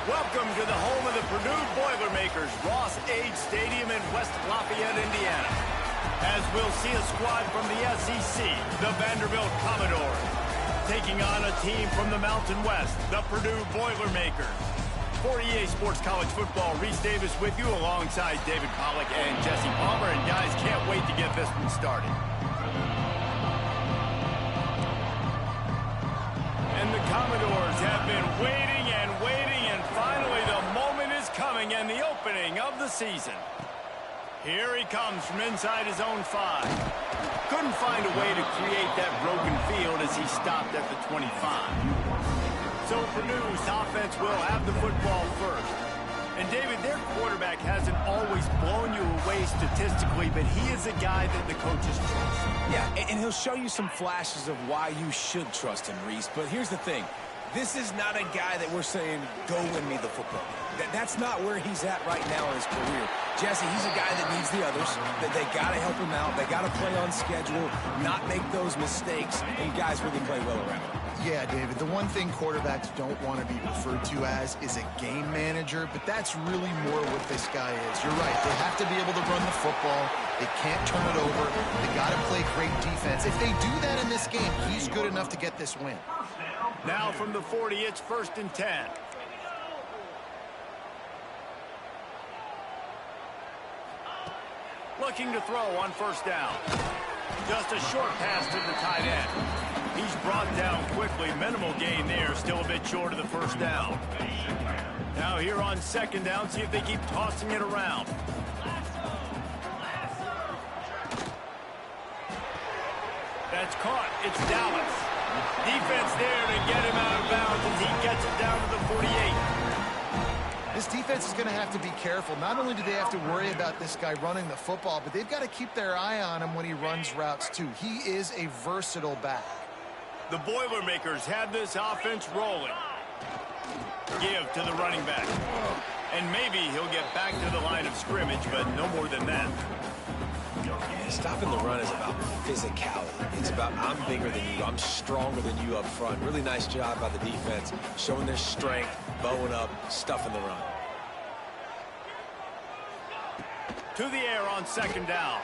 Welcome to the home of the Purdue Boilermakers, Ross Age Stadium in West Lafayette, Indiana. As we'll see a squad from the SEC, the Vanderbilt Commodores, taking on a team from the Mountain West, the Purdue Boilermakers. For EA Sports College Football, Reese Davis with you alongside David Pollack and Jesse Palmer. And guys, can't wait to get this one started. And the Commodores have been waiting and waiting, and finally the moment is coming and the opening of the season. Here he comes from inside his own 5. Couldn't find a way to create that broken field as he stopped at the 25. So Purdue's offense will have the football first. And David, their quarterback hasn't always blown you away statistically, but he is a guy that the coaches trust. Yeah, and he'll show you some flashes of why you should trust him, Reese. But here's the thing. This is not a guy that we're saying, go win me the football. That's not where he's at right now in his career. Jesse, he's a guy that needs the others. That they got to help him out. They got to play on schedule, not make those mistakes, and guys really play well around him. Yeah, David, the one thing quarterbacks don't want to be referred to as is a game manager, but that's really more what this guy is. You're right. They have to be able to run the football. They can't turn it over. They got to play great defense. If they do that in this game, he's good enough to get this win. Now from the 40, it's 1st and 10. Looking to throw on 1st down. Just a short pass to the tight end. He's brought down quickly. Minimal gain there. Still a bit short of the 1st down. Now here on 2nd down, see if they keep tossing it around. That's caught. It's Dallas. Defense there to get him out of bounds as he gets it down to the 48. This defense is going to have to be careful. Not only do they have to worry about this guy running the football, but they've got to keep their eye on him when he runs routes too. He is a versatile back. The Boilermakers have this offense rolling. Give to the running back. And maybe he'll get back to the line of scrimmage, but no more than that. Stopping the run is about physicality. It's about I'm bigger than you, I'm stronger than you up front. Really nice job by the defense, showing their strength, bowing up, stuffing the run. To the air on 2nd down.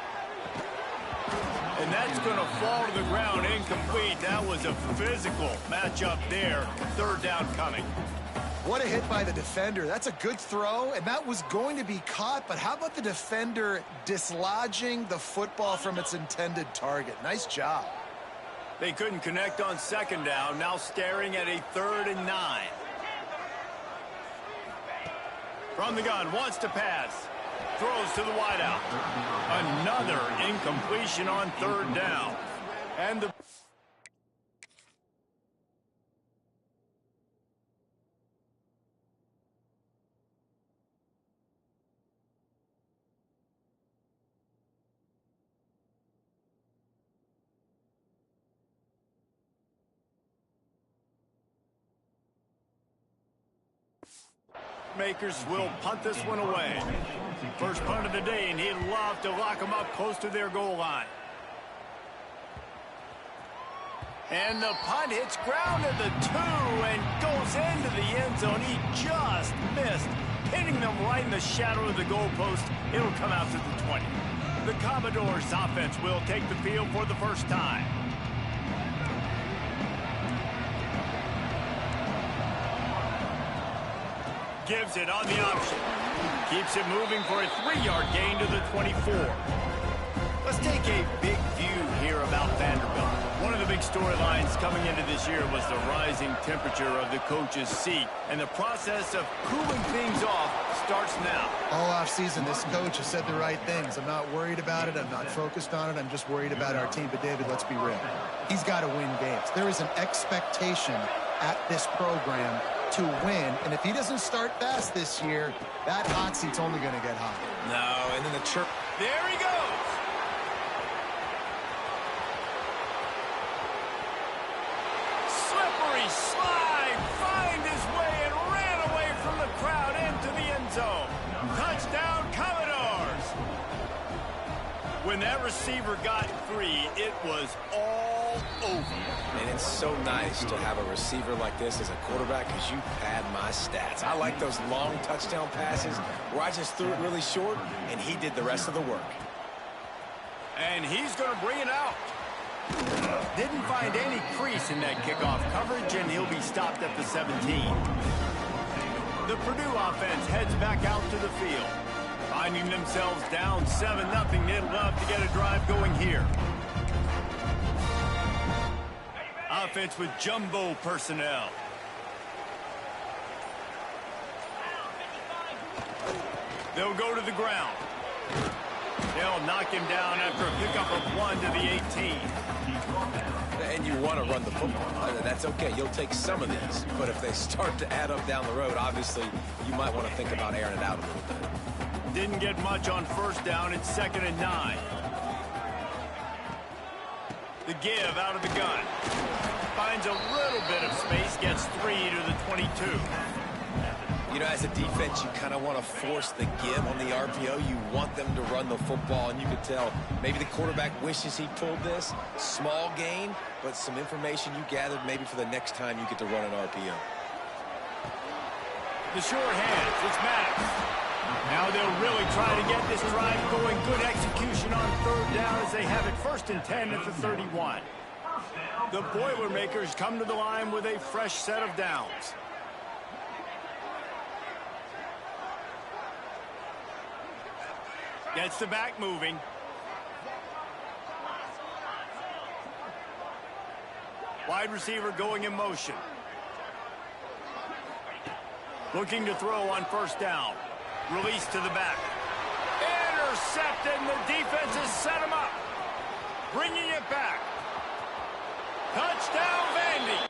And that's going to fall to the ground incomplete. That was a physical matchup there. 3rd down coming. What a hit by the defender. That's a good throw, and that was going to be caught, but how about the defender dislodging the football from its intended target? Nice job. They couldn't connect on 2nd down, now staring at a 3rd and 9. From the gun, wants to pass. Throws to the wideout. Another incompletion on 3rd down. And the Makers will punt this one away. First punt of the day, and he'd love to lock them up close to their goal line. And the punt hits ground at the 2 and goes into the end zone. He just missed, hitting them right in the shadow of the goalpost. It'll come out to the 20. The Commodores offense will take the field for the first time. Gives it on the option. Keeps it moving for a 3-yard gain to the 24. Let's take a big view here about Vanderbilt. One of the big storylines coming into this year was the rising temperature of the coach's seat. And the process of cooling things off starts now. All offseason, this coach has said the right things. I'm not worried about it. I'm not focused on it. I'm just worried about our team. But, David, let's be real. He's got to win games. There is an expectation at this program to win, and if he doesn't start fast this year, that hot seat's only going to get hot. No, and then the chirp. There he goes. Slippery slide, find his way and ran away from the crowd into the end zone. Touchdown, Commodores. When that receiver got free, it was all all over. And it's so nice to have a receiver like this as a quarterback because you pad my stats. I like those long touchdown passes where I just threw it really short and he did the rest of the work. And he's going to bring it out. Didn't find any crease in that kickoff coverage, and he'll be stopped at the 17. The Purdue offense heads back out to the field. Finding themselves down 7-0, they'd love to get a drive going here. Offense with jumbo personnel. They'll go to the ground. They'll knock him down after a pickup of 1 to the 18. And you want to run the football. That's okay. You'll take some of these. But if they start to add up down the road, obviously, you might want to think about airing it out a little bit. Didn't get much on first down. It's 2nd and 9. The give out of the gun. Finds a little bit of space. Gets 3 to the 22. You know, as a defense, you kind of want to force the give on the RPO. You want them to run the football, and you can tell maybe the quarterback wishes he pulled this. Small gain, but some information you gathered maybe for the next time you get to run an RPO. The short hands, it's Max. Now they'll really try to get this drive going. Good execution on 3rd down as they have it 1st and 10 at the 31. The Boilermakers come to the line with a fresh set of downs. Gets the back moving. Wide receiver going in motion. Looking to throw on 1st down. Release to the back. Intercepted, and the defense has set him up. Bringing it back. Touchdown, Vandy.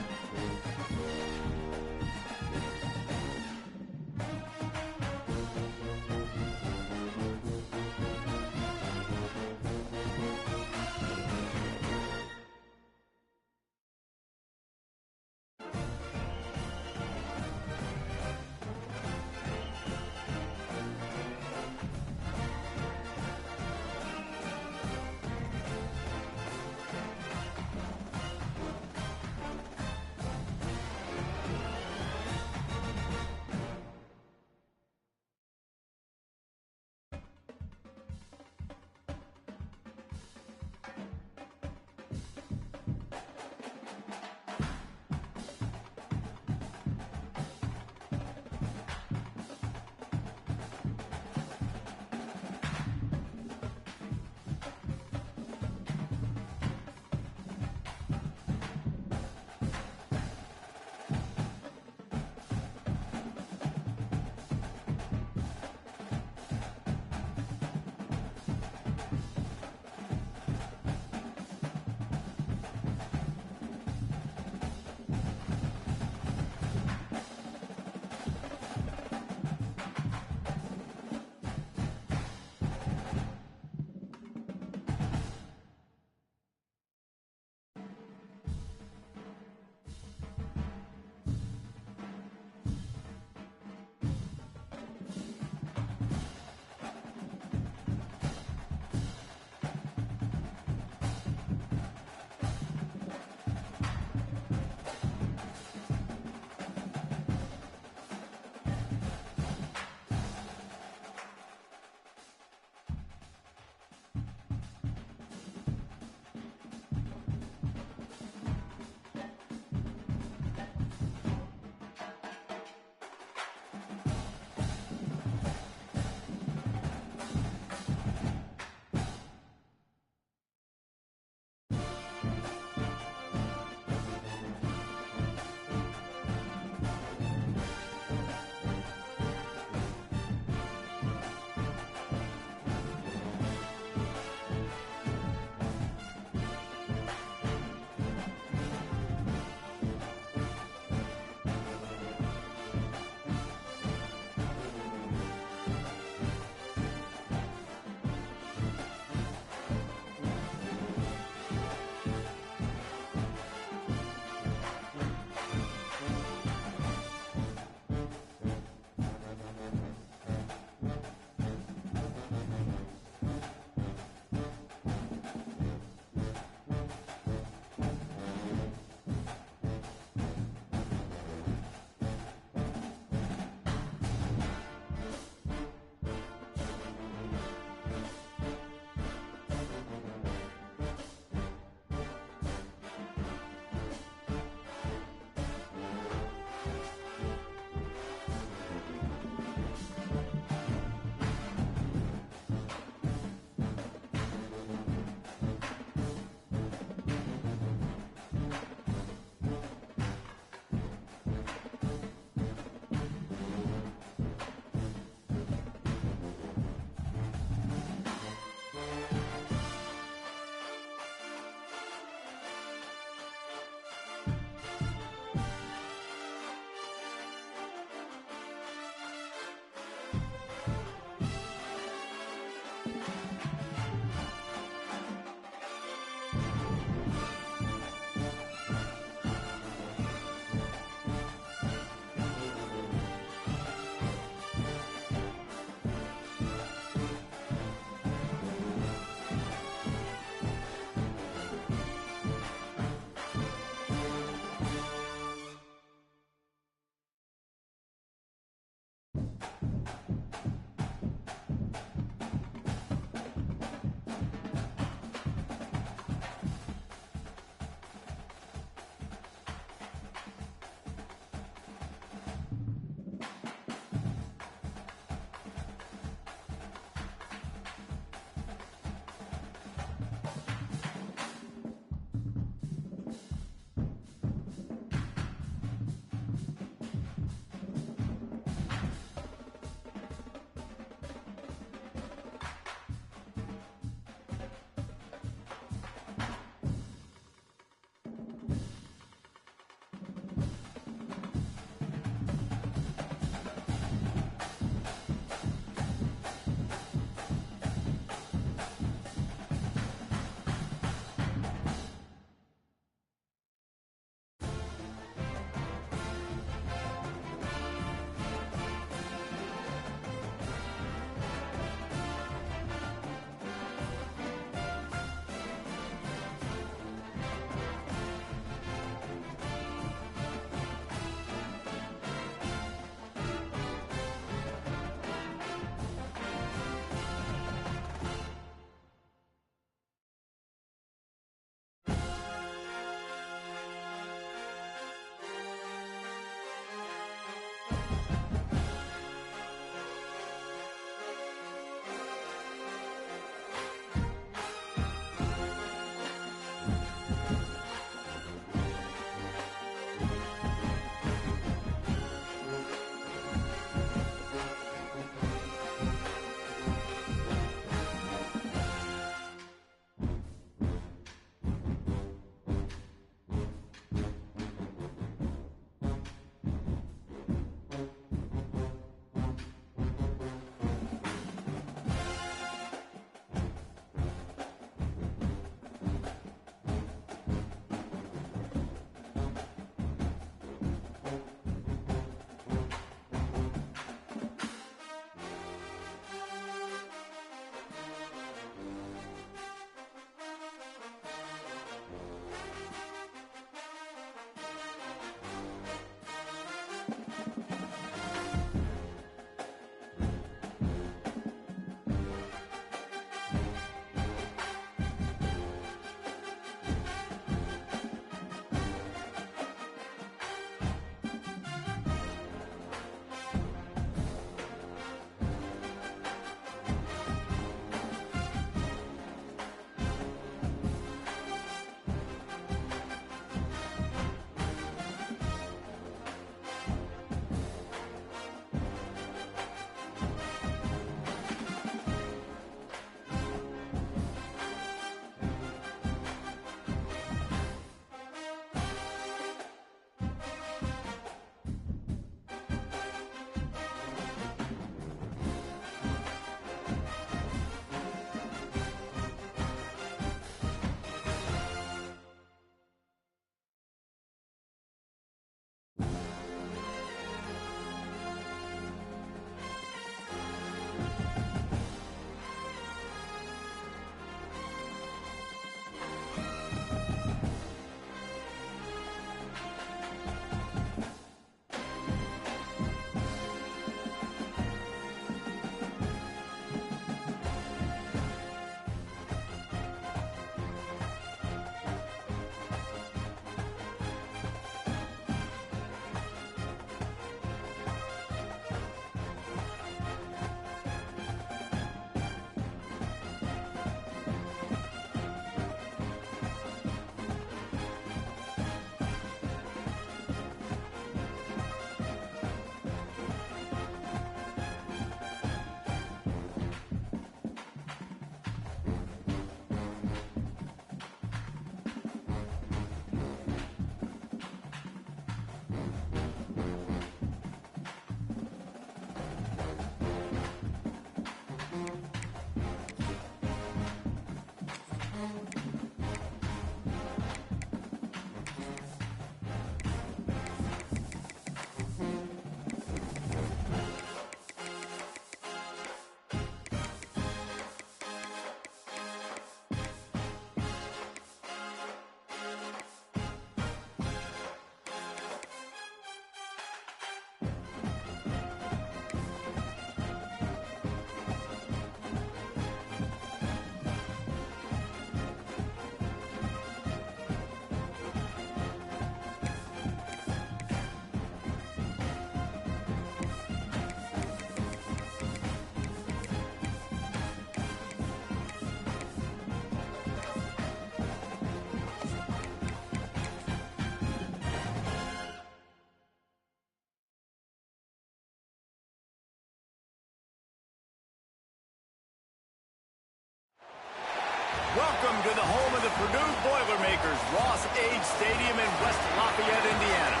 Welcome to the home of the Purdue Boilermakers, Ross Age Stadium in West Lafayette, Indiana.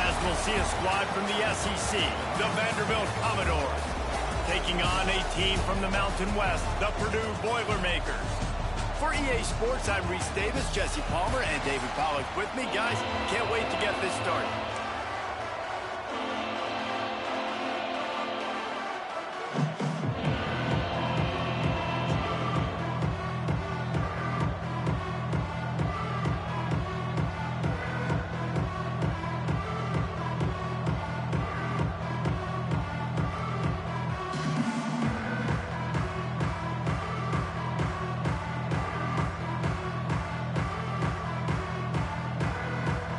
As we'll see a squad from the SEC, the Vanderbilt Commodores, taking on a team from the Mountain West, the Purdue Boilermakers. For EA Sports, I'm Reese Davis, Jesse Palmer, and David Pollack with me. Guys, can't wait to get this started.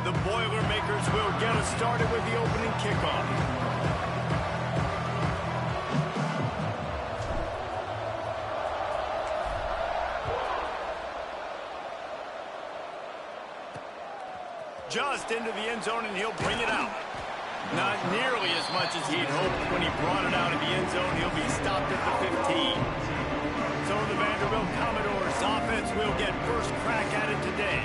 The Boilermakers will get us started with the opening kickoff. Just into the end zone, and he'll bring it out. Not nearly as much as he'd hoped when he brought it out of the end zone. He'll be stopped at the 15. So the Vanderbilt Commodores offense will get first crack at it today.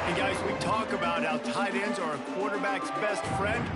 And guys, we talk about how tight ends are a quarterback's best friend.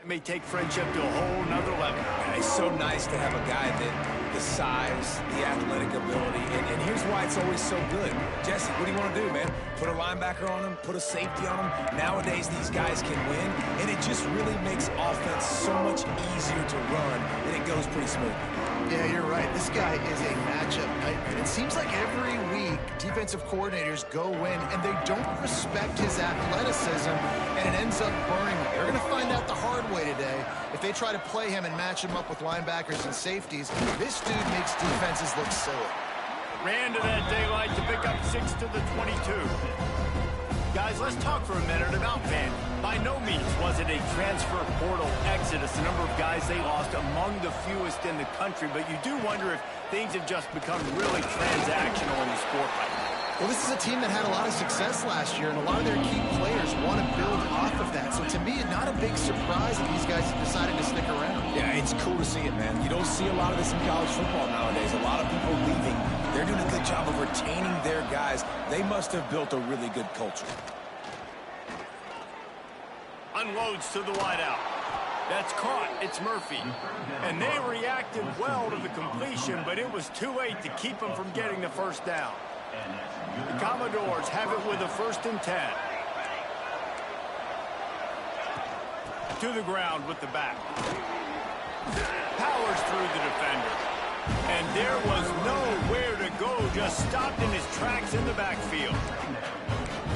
It may take friendship to a whole nother level. Yeah, it's so nice to have a guy that the size, the athletic ability, and here's why it's always so good. Jesse, what do you want to do, man? Put a linebacker on him, put a safety on him. Nowadays, these guys can win, and it just really makes offense so much easier to run, and it goes pretty smooth. Yeah, you're right. This guy is a matchup nightmare. It seems like every week defensive coordinators go in and they don't respect his athleticism, and it ends up burning him. They're going to find out the hard way today. If they try to play him and match him up with linebackers and safeties, this dude makes defenses look silly. Ran to that daylight to pick up 6 to the 22. Guys, let's talk for a minute about Vandy. By no means was it a transfer portal exodus, the number of guys they lost among the fewest in the country, but you do wonder if things have just become really transactional in the sport right now. Well, this is a team that had a lot of success last year, and a lot of their key players want to build off of that. So to me, it's not a big surprise that these guys have decided to stick around. Yeah, it's cool to see it, man. You don't see a lot of this in college football nowadays. A lot of people leaving. They're doing a good job of retaining their guys. They must have built a really good culture. Unloads to the wideout. That's caught. It's Murphy. And they reacted well to the completion, but it was too late to keep them from getting the first down. The Commodores have it with a 1st and 10. To the ground with the back. Powers through the defender. And there was nowhere to go, just stopped in his tracks in the backfield.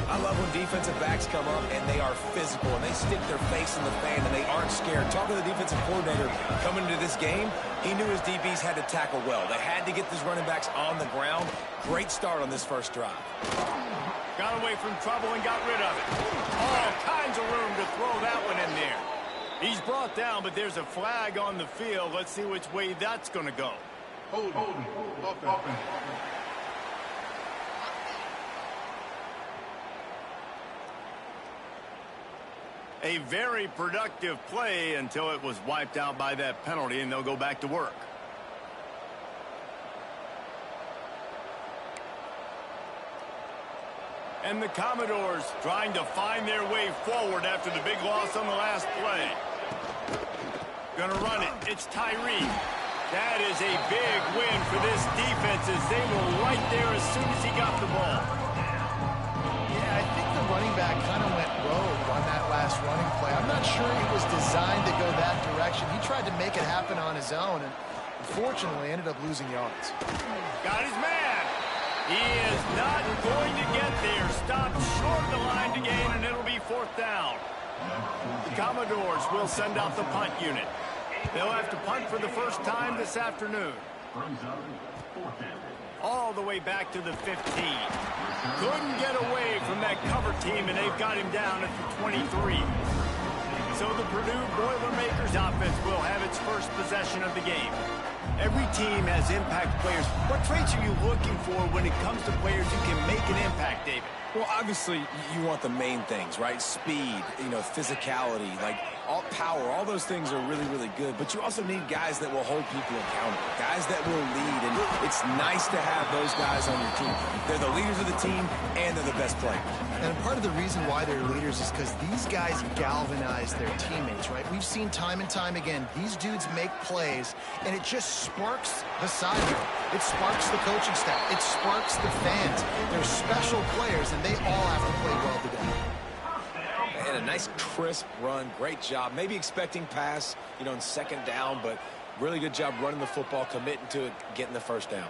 I love when defensive backs come up and they are physical and they stick their face in the fan and they aren't scared. Talking to the defensive coordinator coming into this game, he knew his DBs had to tackle well. They had to get these running backs on the ground. Great start on this first drive. Got away from trouble and got rid of it. All kinds of room to throw that one in there. He's brought down, but there's a flag on the field. Let's see which way that's going to go. Hold. A very productive play until it was wiped out by that penalty, and they'll go back to work. And the Commodores trying to find their way forward after the big loss on the last play. Gonna run it. It's Tyree. That is a big win for this defense as they were right there as soon as he got the ball. Yeah, I think the running back kind of went rogue on that last running play. I'm not sure he was designed to go that direction. He tried to make it happen on his own and unfortunately ended up losing yards. Got his man. He is not going to get there. Stopped short of the line to gain, and it'll be fourth down. The Commodores will send out the punt unit. They'll have to punt for the first time this afternoon. All the way back to the 15. Couldn't get away from that cover team, and they've got him down at the 23. So the Purdue Boilermakers offense will have its first possession of the game. Every team has impact players. What traits are you looking for when it comes to players who can make an impact, David? Well, obviously, you want the main things, right? Speed, physicality, like all power, all those things are really, really good. But you also need guys that will hold people accountable, guys that will lead. And it's nice to have those guys on your team. They're the leaders of the team, and they're the best players. And part of the reason why they're leaders is because these guys galvanize their teammates, right? We've seen time and time again, these dudes make plays, and it just sparks the sideline. It sparks the coaching staff. It sparks the fans. They're special players, and they all have to play well today. And a nice, crisp run. Great job. Maybe expecting pass, in second down, but really good job running the football, committing to it, getting the first down.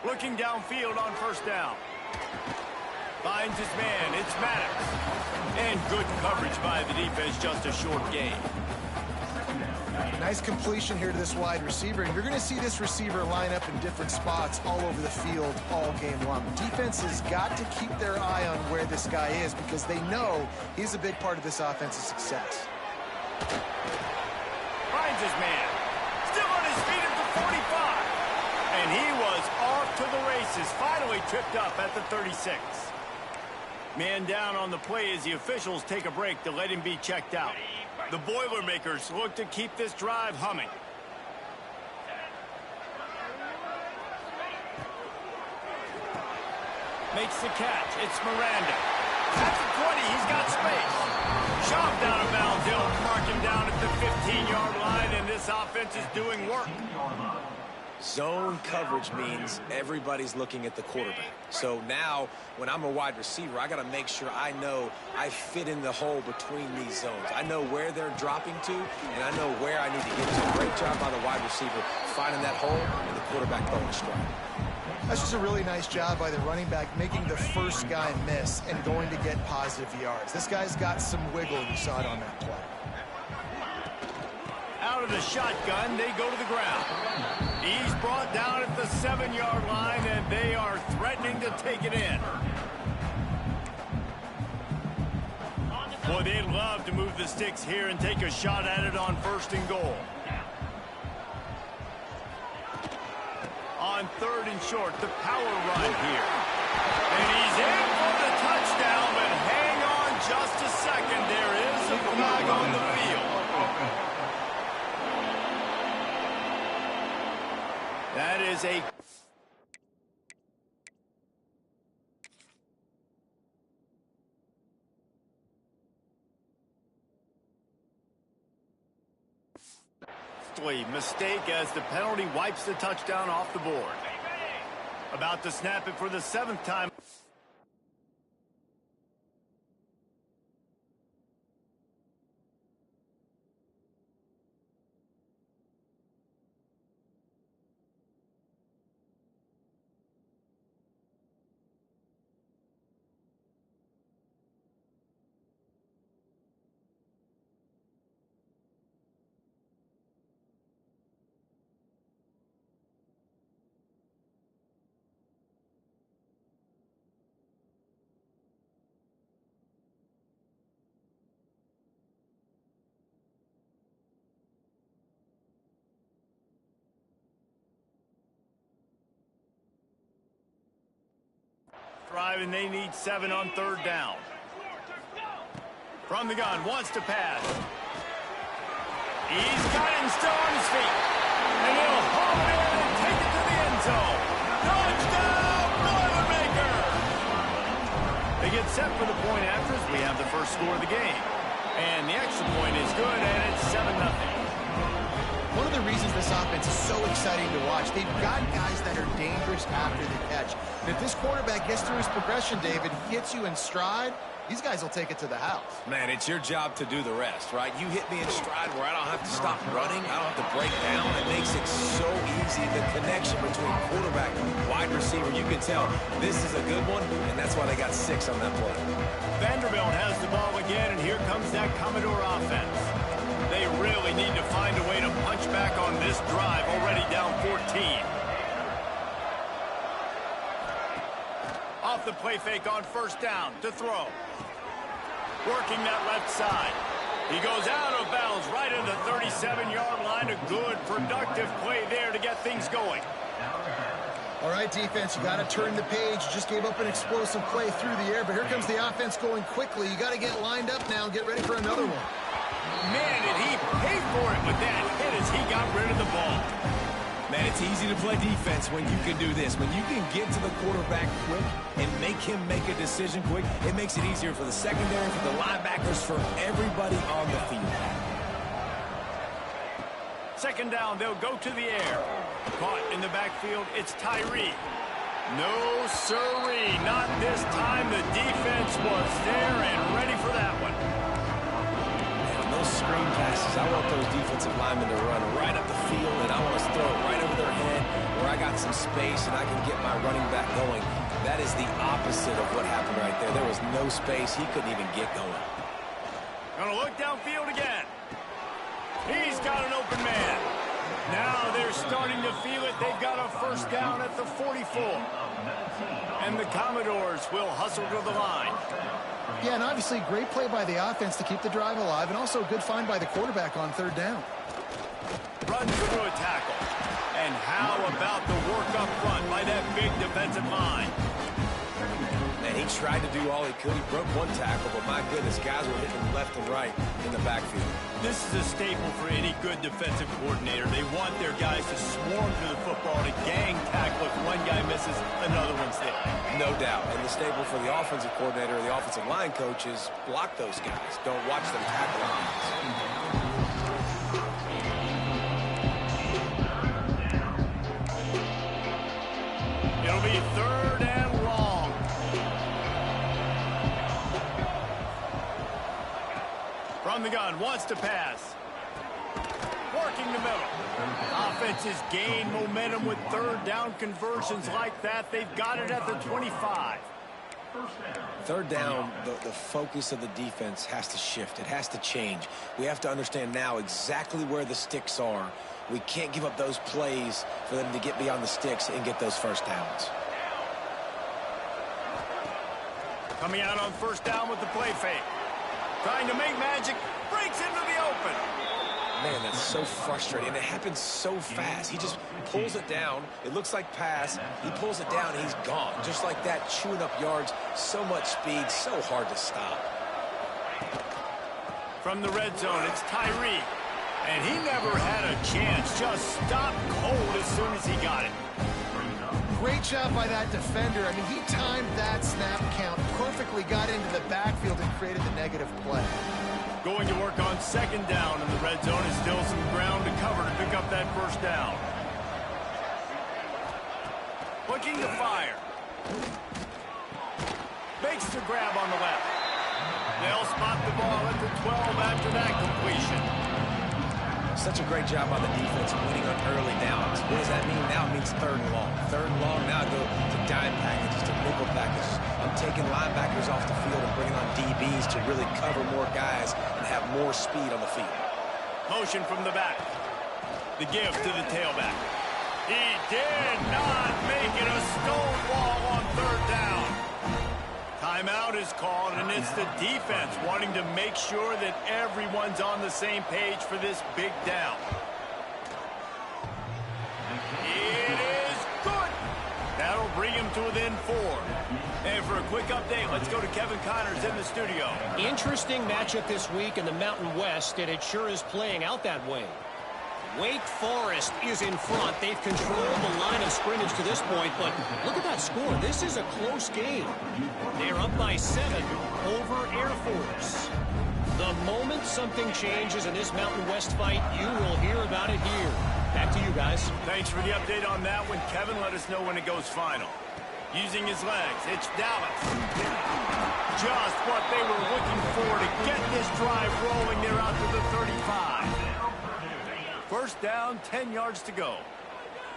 Looking downfield on first down. Finds his man. It's Maddox. And good coverage by the defense, just a short gain. Nice completion here to this wide receiver. And you're going to see this receiver line up in different spots all over the field all game long. Defense has got to keep their eye on where this guy is because they know he's a big part of this offense's success. Finds his man. Still on his feet at the 45. And he was off to the races. Finally tripped up at the 36. Man down on the play as the officials take a break to let him be checked out. The Boilermakers look to keep this drive humming. Makes the catch. It's Miranda. At the 20, he's got space. Shoved out of bounds. They'll mark him down at the 15-yard line, and this offense is doing work. Zone coverage means everybody's looking at the quarterback. So now, when I'm a wide receiver, I got to make sure I know I fit in the hole between these zones. I know where they're dropping to, and I know where I need to get to. Great job by the wide receiver finding that hole and the quarterback going straight. That's just a really nice job by the running back, making the first guy miss and going to get positive yards. This guy's got some wiggle, you saw it on that play. Out of the shotgun, they go to the ground. He's brought down at the 7-yard line, and they are threatening to take it in. Boy, they'd love to move the sticks here and take a shot at it on first and goal. On third and short, the power run here. And he's in for the touchdown, but hang on just a second. There is a flag on the field. That is a... mistake as the penalty wipes the touchdown off the board. About to snap it for the 7th time. drive, and they need 7 on 3rd down. From the gun, wants to pass. He's got it and still on his feet. And he'll haul it in and take it to the end zone. Touchdown, Boilermaker! They get set for the point after as we have the first score of the game. And the extra point is good, and it's 7-0. One of the reasons this offense is so exciting to watch, they've got guys that are dangerous after the catch. And if this quarterback gets through his progression, David, gets you in stride, these guys will take it to the house. Man, it's your job to do the rest, right? You hit me in stride where I don't have to stop running. I don't have to break down. It makes it so easy. The connection between quarterback and wide receiver, you can tell this is a good one, and that's why they got 6 on that play. Vanderbilt has the ball again, and here comes that Commodore offense. They really need to find a way to punch back on this drive, already down 14. Off the play fake on 1st down to throw. Working that left side. He goes out of bounds right in the 37-yard line. A good, productive play there to get things going. All right, defense, you got to turn the page. You just gave up an explosive play through the air, but here comes the offense going quickly. You got to get lined up now and get ready for another one. Man, did he pay for it with that hit as he got rid of the ball. Man, it's easy to play defense when you can do this. When you can get to the quarterback quick and make him make a decision quick, it makes it easier for the secondary, for the linebackers, for everybody on the field. 2nd down, they'll go to the air. Caught in the backfield, it's Tyree. No siree, not this time. The defense was there and ready for that one. Those screen passes, I want those defensive linemen to run right up the field, and I want to throw it right over their head where I got some space and I can get my running back going. That is the opposite of what happened right there. There was no space. He couldn't even get going. Gonna look downfield again. He's got an open man. Now they're starting to feel it. They've got a 1st down at the 44. And the Commodores will hustle to the line. Yeah, and obviously great play by the offense to keep the drive alive, and also a good find by the quarterback on 3rd down. Runs through a tackle. And how about the work up front by that big defensive line? And he tried to do all he could. He broke 1 tackle, but my goodness, guys were hitting him left and right in the backfield. This is a staple for any good defensive coordinator. They want their guys to swarm to the football, to gang tackle. If one guy misses, another one's there. No doubt. And the staple for the offensive coordinator or the offensive line coach is block those guys. Don't watch them tackle on guys. It'll be 3rd and long. From the gun, wants to pass. Working the middle. Offenses gain momentum with 3rd down conversions like that. They've got it at the 25. 3rd down, the focus of the defense has to shift. It has to change. We have to understand now exactly where the sticks are. We can't give up those plays for them to get beyond the sticks and get those 1st downs. Coming out on 1st down with the play fake. Trying to make magic. Breaks into the open. Man, that's so frustrating. And it happens so fast. He just pulls it down. It looks like pass. He pulls it down. He's gone. Just like that, chewing up yards. So much speed. So hard to stop. From the red zone, it's Tyree. And he never had a chance. Just stopped cold as soon as he got it. Great job by that defender. I mean, he timed that snap count perfectly, got into the backfield and created the negative play. Going to work on 2nd down in the red zone is still some ground to cover to pick up that 1st down. Looking to fire. Makes the grab on the left. They'll spot the ball at the 12 after that completion. Such a great job on the defense winning on early downs. What does that mean? Now it means 3rd and long. 3rd and long, now I go to dime packages, to nickel packages. I'm taking linebackers off the field and bringing on DBs to really cover more guys and have more speed on the field. Motion from the back. The give to the tailback. He did not make it a stonewall on 3rd down. Timeout is called, and it's the defense wanting to make sure that everyone's on the same page for this big down. It is good. That'll bring him them to within 4. And for a quick update, let's go to Kevin Connors in the studio. Interesting matchup this week in the Mountain West, and it sure is playing out that way. Wake Forest is in front. They've controlled the line of scrimmage to this point, but look at that score. This is a close game. They're up by 7 over Air Force. The moment something changes in this Mountain West fight, you will hear about it here. Back to you guys. Thanks for the update on that one, Kevin. Let us know when it goes final. Using his legs, it's Dallas. Just what they were looking for to get this drive rolling. They're out to the 35. First down, 10 yards to go.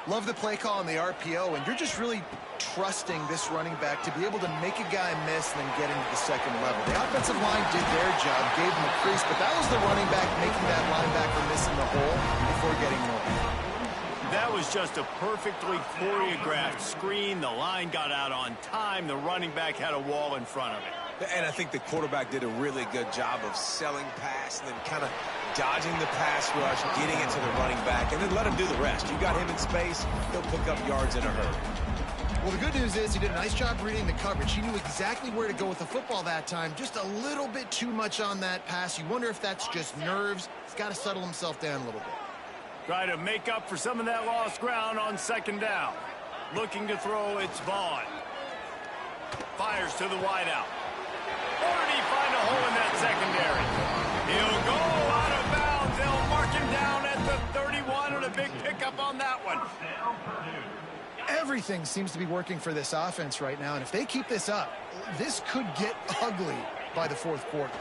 Love the play call on the RPO, and you're just really trusting this running back to be able to make a guy miss and then get into the second level. The offensive line did their job, gave him a crease, but that was the running back making that linebacker miss in the hole before getting more. That was just a perfectly choreographed screen. The line got out on time. The running back had a wall in front of it. And I think the quarterback did a really good job of selling pass and then kind of dodging the pass rush, getting it to the running back, and then let him do the rest. You got him in space, he'll pick up yards in a hurry. Well, the good news is he did a nice job reading the coverage. He knew exactly where to go with the football that time. Just a little bit too much on that pass. You wonder if that's just nerves. He's got to settle himself down a little bit. Try to make up for some of that lost ground on second down. Looking to throw, it's Vaughn. Fires to the wideout. Or did he find a hole in that secondary? He'll go out of bounds. They'll mark him down at the 31, and a big pickup on that one. Everything seems to be working for this offense right now, and if they keep this up, this could get ugly by the fourth quarter.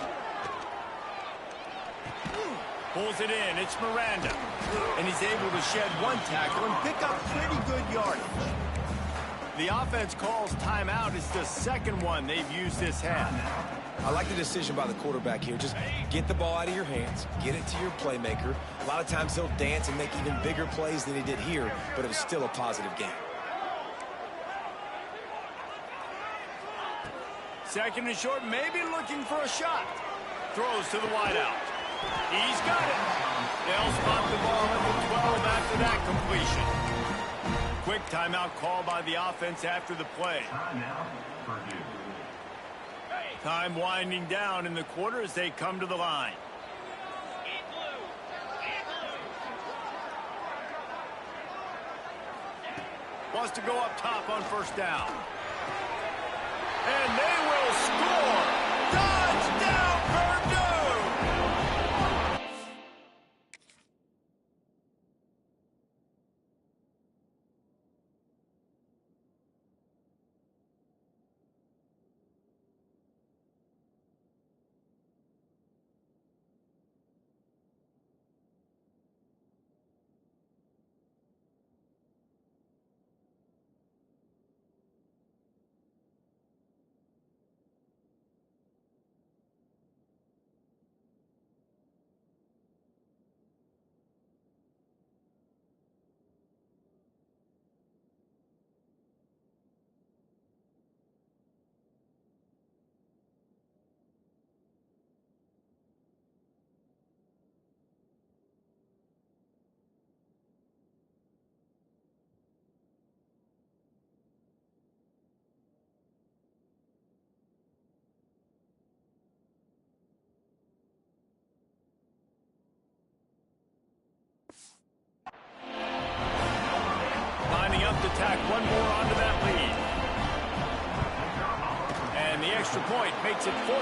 Pulls it in. It's Miranda. And he's able to shed one tackle and pick up pretty good yardage. The offense calls timeout. It's the second one they've used this half. I like the decision by the quarterback here. Just get the ball out of your hands, get it to your playmaker. A lot of times he'll dance and make even bigger plays than he did here, but it was still a positive game. Second and short, maybe looking for a shot. Throws to the wideout. He's got it. They'll spot the ball at the 12 after that completion. Quick timeout call by the offense after the play. Time winding down in the quarter as they come to the line. Wants to go up top on first down. And they will score. Touchdown, Purdue! Lining up to tack one more onto that lead. And the extra point makes it 14-3.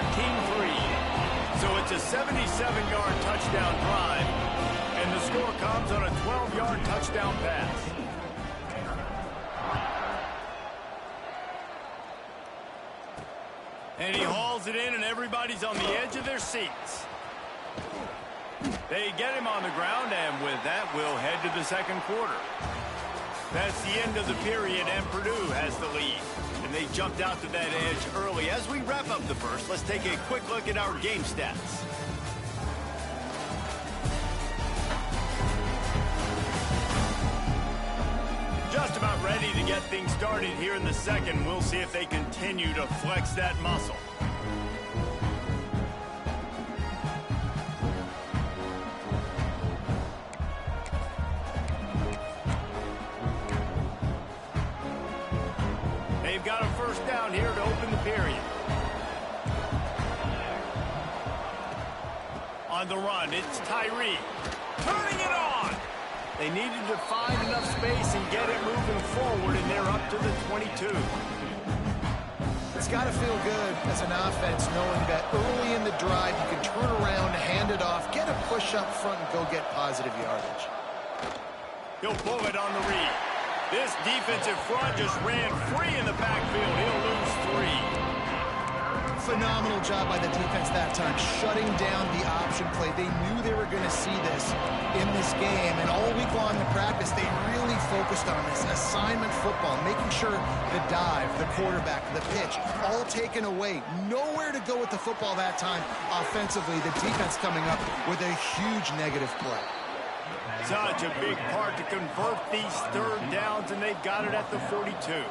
So it's a 77-yard touchdown drive. And the score comes on a 12-yard touchdown pass. And he hauls it in, and everybody's on the edge of their seats. They get him on the ground, and with that, we'll head to the second quarter. That's the end of the period, and Purdue has the lead. And they jumped out to that edge early. As we wrap up the first, let's take a quick look at our game stats. Just about ready to get things started here in the second. We'll see if they continue to flex that muscle. They've got a first down here to open the period. On the run, it's Tyree. Turning it on! They needed to find enough space and get it moving forward, and they're up to the 22. It's got to feel good as an offense knowing that early in the drive you can turn around, hand it off, get a push up front, and go get positive yardage. He'll pull it on the read. This defensive front just ran free in the backfield. He'll lose 3. Phenomenal job by the defense that time, shutting down the option play. They knew they were going to see this in this game, and all week long in practice, they really focused on this assignment football, making sure the dive, the quarterback, the pitch, all taken away. Nowhere to go with the football that time offensively. The defense coming up with a huge negative play. Such a big part to convert these third downs, and they've got it at the 42.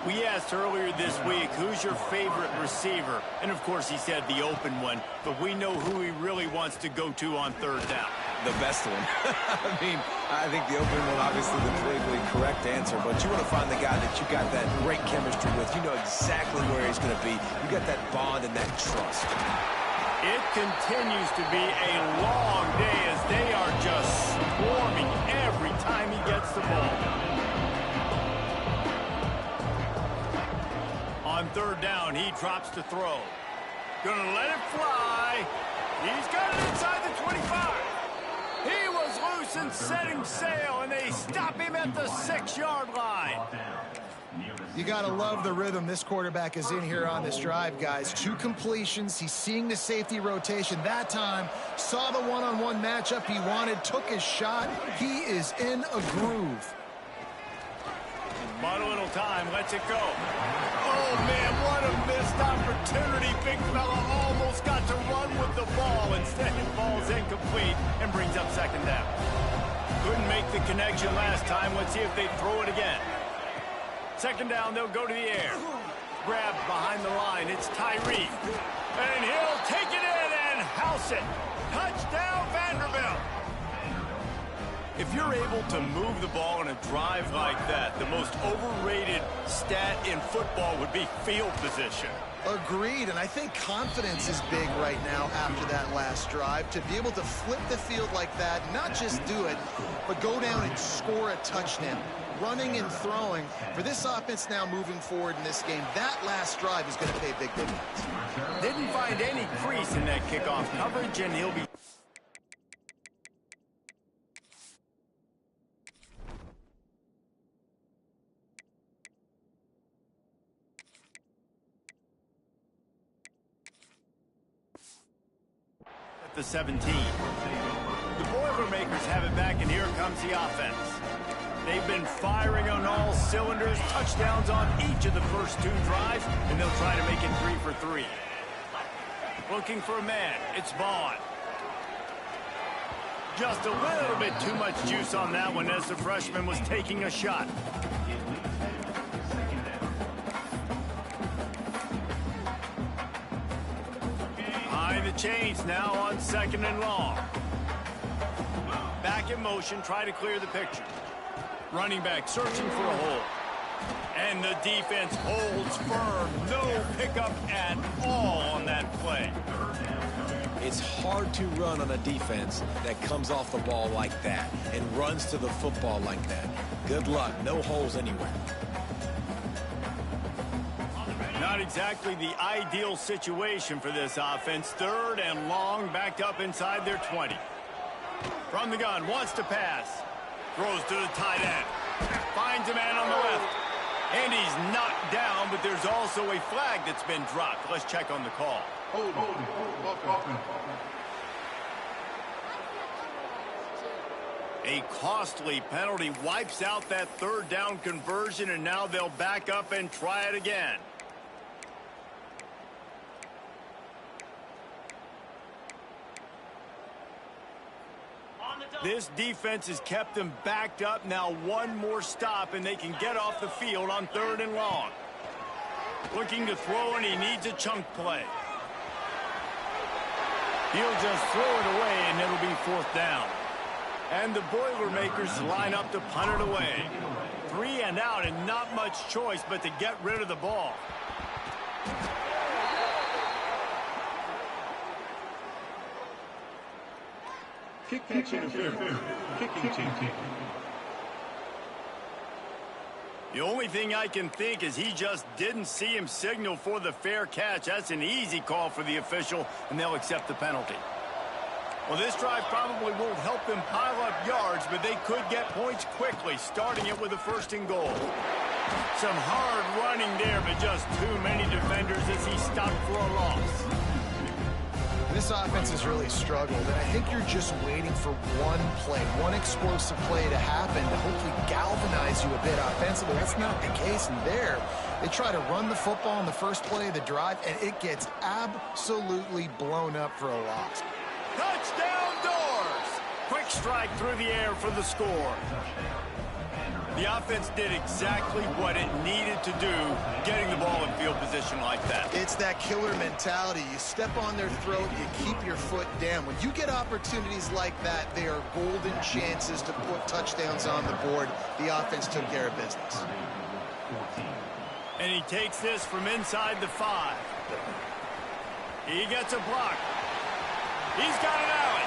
We asked earlier this week, who's your favorite receiver? And, of course, he said the open one, but we know who he really wants to go to on third down. The best one. I think the open one, obviously the politically correct answer, but you want to find the guy that you got that great chemistry with. You know exactly where he's going to be. You got that bond and that trust. It continues to be a long day as they are just swarming every time he gets the ball. On third down, he drops to throw. Gonna let it fly. He's got it inside the 25. He was loose and setting sail, and they stop him at the 6-yard line. You got to love the rhythm this quarterback is in here on this drive, guys. 2 completions. He's seeing the safety rotation. That time, saw the one-on-one matchup he wanted, took his shot. He is in a groove. But a little time, lets it go. Oh, man, what a missed opportunity. Big fella almost got to run with the ball. Instead, it falls incomplete and brings up second down. Couldn't make the connection last time. Let's see if they throw it again. Second down, they'll go to the air. Grabbed behind the line, it's Tyree. And he'll take it in and house it. Touchdown, Vanderbilt. If you're able to move the ball in a drive like that, the most overrated stat in football would be field position. Agreed, and I think confidence is big right now after that last drive. To be able to flip the field like that, not just do it, but go down and score a touchdown. Running and throwing. For this offense now moving forward in this game, that last drive is going to pay big dividends. Didn't find any crease in that kickoff coverage, and he'll be... at the 17. The Boilermakers have it back, and here comes the offense. They've been firing on all cylinders, touchdowns on each of the first 2 drives, and they'll try to make it 3 for 3. Looking for a man, it's Vaughn. Just a little bit too much juice on that one as the freshman was taking a shot. Behind the chains now on 2nd and long. Back in motion, try to clear the picture. Running back searching for a hole. And the defense holds firm. No pickup at all on that play. It's hard to run on a defense that comes off the ball like that and runs to the football like that. Good luck. No holes anywhere. Not exactly the ideal situation for this offense. 3rd and long, backed up inside their 20. From the gun, wants to pass. Throws to the tight end. Finds a man on the left. And he's knocked down, but there's also a flag that's been dropped. Let's check on the call. A costly penalty wipes out that 3rd down conversion, and now they'll back up and try it again. This defense has kept them backed up. Now 1 more stop, and they can get off the field on 3rd and long. Looking to throw, and he needs a chunk play. He'll just throw it away, and it'll be 4th down. And the Boilermakers line up to punt it away. 3 and out and not much choice but to get rid of the ball. Kicking team. The only thing I can think is he just didn't see him signal for the fair catch. That's an easy call for the official, and they'll accept the penalty. Well, this drive probably won't help them pile up yards, but they could get points quickly, starting it with a 1st and goal. Some hard running there, but just too many defenders as he stopped for a loss. This offense has really struggled, and I think you're just waiting for one play, one explosive play to happen to hopefully galvanize you a bit offensively. That's not the case, and there, they try to run the football in the first play of the drive, and it gets absolutely blown up for a loss. Touchdown Doors! Quick strike through the air for the score. The offense did exactly what it needed to do, getting the ball in field position like that. It's that killer mentality. You step on their throat, you keep your foot down. When you get opportunities like that, they are golden chances to put touchdowns on the board. The offense took care of business. And he takes this from inside the 5. He gets a block. He's got an alley.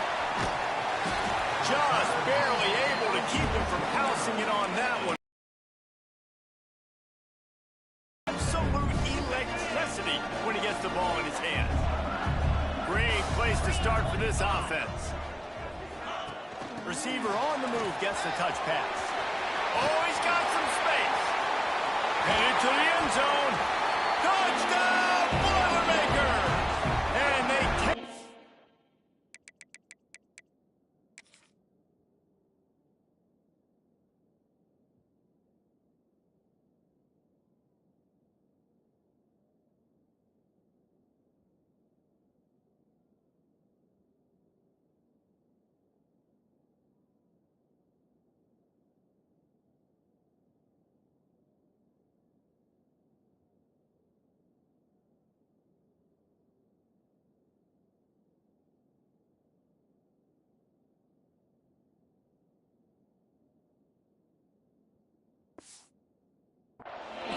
Just barely able to keep him from pouncing it on that one. Absolute electricity when he gets the ball in his hands. Great place to start for this offense. Receiver on the move gets the touch pass. Oh, he's got some space. Headed to the end zone. Touchdown, Boilermakers! And they take...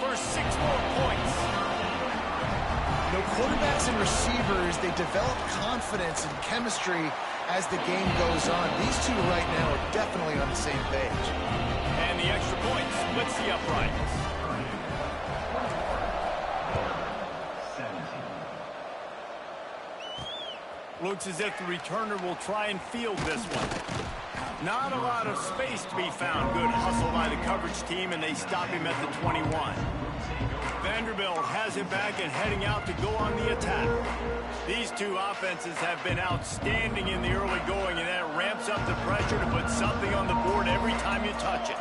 for 6 more points. You know, quarterbacks and receivers, they develop confidence and chemistry as the game goes on. These two right now are definitely on the same page. And the extra point splits the uprights. Looks as if the returner will try and field this one. Not a lot of space to be found. Good hustle by the coverage team, and they stop him at the 21. Vanderbilt has it back and heading out to go on the attack. These two offenses have been outstanding in the early going, and that ramps up the pressure to put something on the board every time you touch it.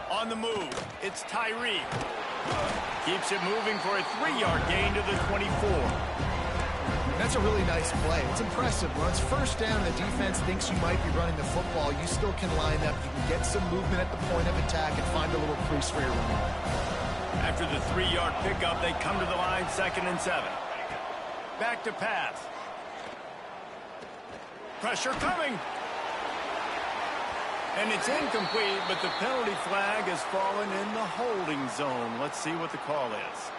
On the move, it's Tyree. Keeps it moving for a 3-yard gain to the 24. That's a really nice play. It's impressive. When it's 1st down, the defense thinks you might be running the football. You still can line up. You can get some movement at the point of attack and find a little crease for your running. After the 3-yard pickup, they come to the line, 2nd and 7. Back to pass. Pressure coming. And it's incomplete, but the penalty flag has fallen in the holding zone. Let's see what the call is.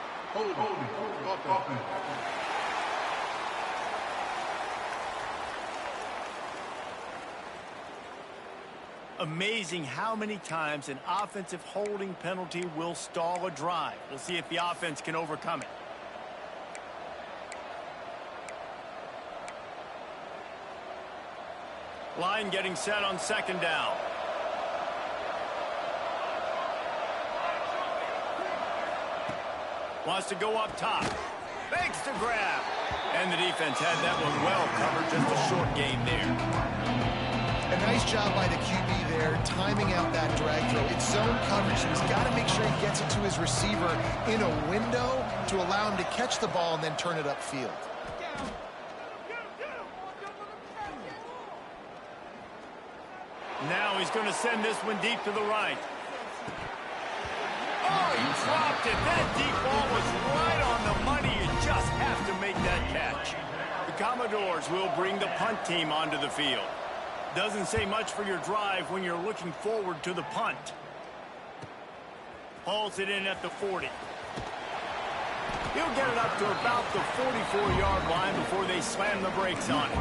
Amazing how many times an offensive holding penalty will stall a drive. We'll see if the offense can overcome it. Line getting set on 2nd down. Wants to go up top. Fakes to grab. And the defense had that one well covered. Just a short gain there. A nice job by the QB there, timing out that drag throw. It's zone coverage, so he's got to make sure he gets it to his receiver in a window to allow him to catch the ball and then turn it upfield. Now he's going to send this one deep to the right. Oh, he dropped it. That deep ball was right on the money. You just have to make that catch. The Commodores will bring the punt team onto the field. Doesn't say much for your drive when you're looking forward to the punt. Hauls it in at the 40. He'll get it up to about the 44-yard line before they slam the brakes on it.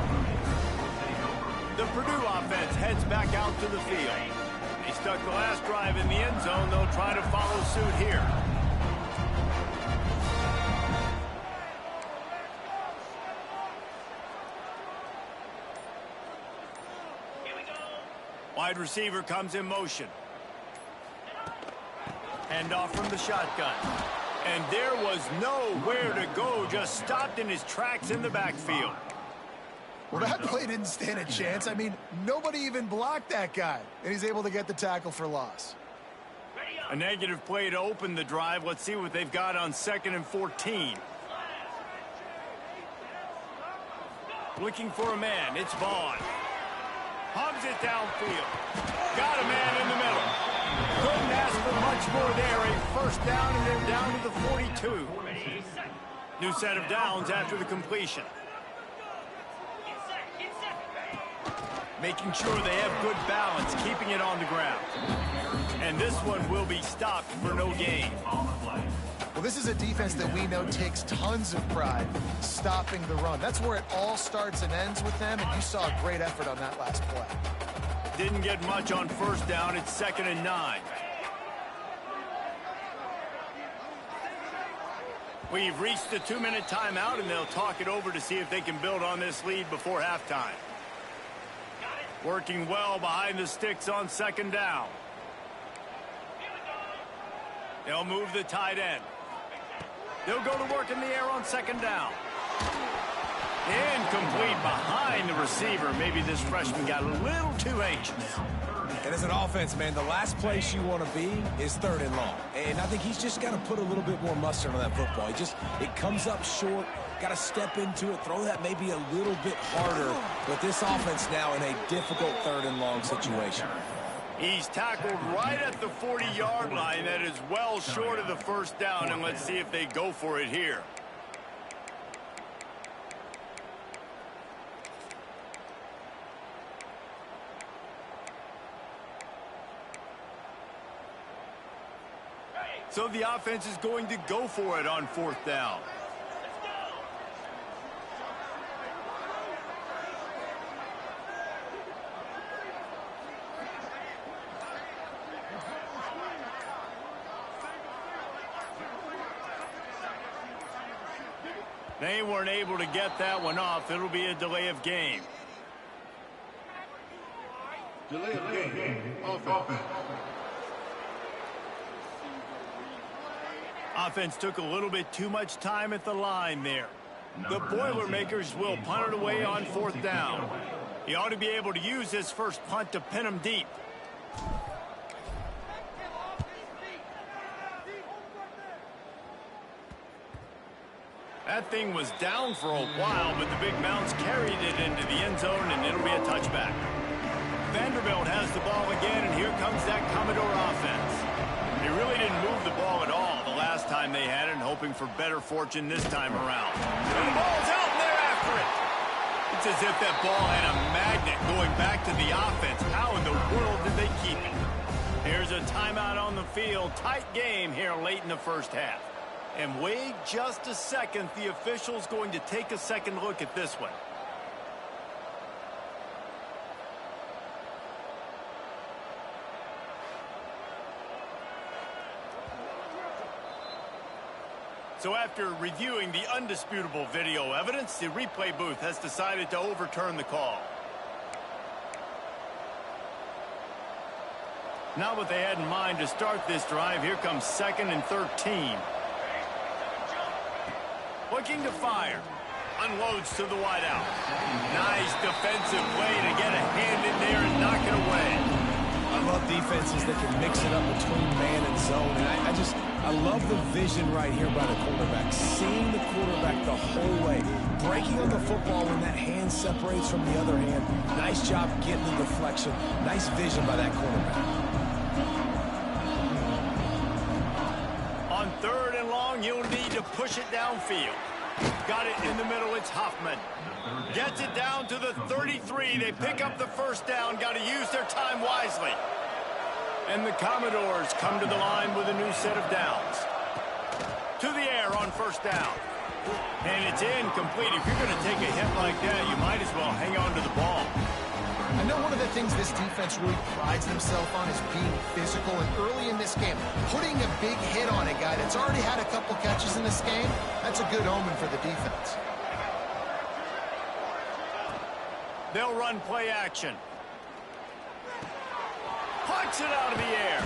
The Purdue offense heads back out to the field. They stuck the last drive in the end zone. They'll try to follow suit here. Wide receiver comes in motion. Handoff from the shotgun. And there was nowhere to go, just stopped in his tracks in the backfield. Well, that play didn't stand a chance. I mean, nobody even blocked that guy, and he's able to get the tackle for loss. A negative play to open the drive. Let's see what they've got on 2nd and 14. Looking for a man. It's Vaughn. Hubs it downfield. Got a man in the middle. Couldn't ask for much more there. A first down, and they're down to the 42. New set of downs after the completion. Making sure they have good balance, keeping it on the ground. And this one will be stopped for no gain. Well, this is a defense that we know takes tons of pride stopping the run. That's where it all starts and ends with them, and you saw a great effort on that last play. Didn't get much on first down. It's 2nd and 9. We've reached the 2-minute timeout, and they'll talk it over to see if they can build on this lead before halftime. Working well behind the sticks on 2nd down. They'll move the tight end. They'll go to work in the air on 2nd down. Incomplete behind the receiver. Maybe this freshman got a little too anxious. And as an offense, man, the last place you want to be is 3rd and long. And I think he's just got to put a little bit more mustard on that football. It comes up short. Got to step into it, throw that maybe a little bit harder. But this offense now in a difficult 3rd and long situation. He's tackled right at the 40-yard line. That is well short of the first down, and let's see if they go for it here. So the offense is going to go for it on 4th down. They weren't able to get that one off. It'll be a delay of game. Delay of game. Offense. Offense took a little bit too much time at the line there. The Boilermakers will punt it away on 4th down. He ought to be able to use his first punt to pin him deep. That thing was down for a while, but the Big Mounts carried it into the end zone, and it'll be a touchback. Vanderbilt has the ball again, and here comes that Commodore offense. They really didn't move the ball at all the last time they had it, and hoping for better fortune this time around. And the ball's out, and they're after it. It's as if that ball had a magnet going back to the offense. How in the world did they keep it? Here's a timeout on the field. Tight game here late in the first half. And wait just a second. The official's going to take a second look at this one. So after reviewing the undisputable video evidence, the replay booth has decided to overturn the call. Not what they had in mind to start this drive. Here comes 2nd and 13. Looking to fire. Unloads to the wideout. Nice defensive play to get a hand in there and knock it away. I love defenses that can mix it up between man and zone. And I love the vision right here by the quarterback. Seeing the quarterback the whole way. Breaking on the football when that hand separates from the other hand. Nice job getting the deflection. Nice vision by that quarterback. On 3rd and long, you'll need to push it downfield. Got it in the middle. It's Huffman. Gets it down to the 33. They pick up the first down. Got to use their time wisely. And the Commodores come to the line with a new set of downs. To the air on first down. And it's incomplete. If you're going to take a hit like that, you might as well hang on to the ball. I know one of the things this defense really prides themselves on is being physical. And early in this game, putting a big hit on a guy that's already had a couple catches in this game, that's a good omen for the defense. They'll run play action. Punts it out of the air.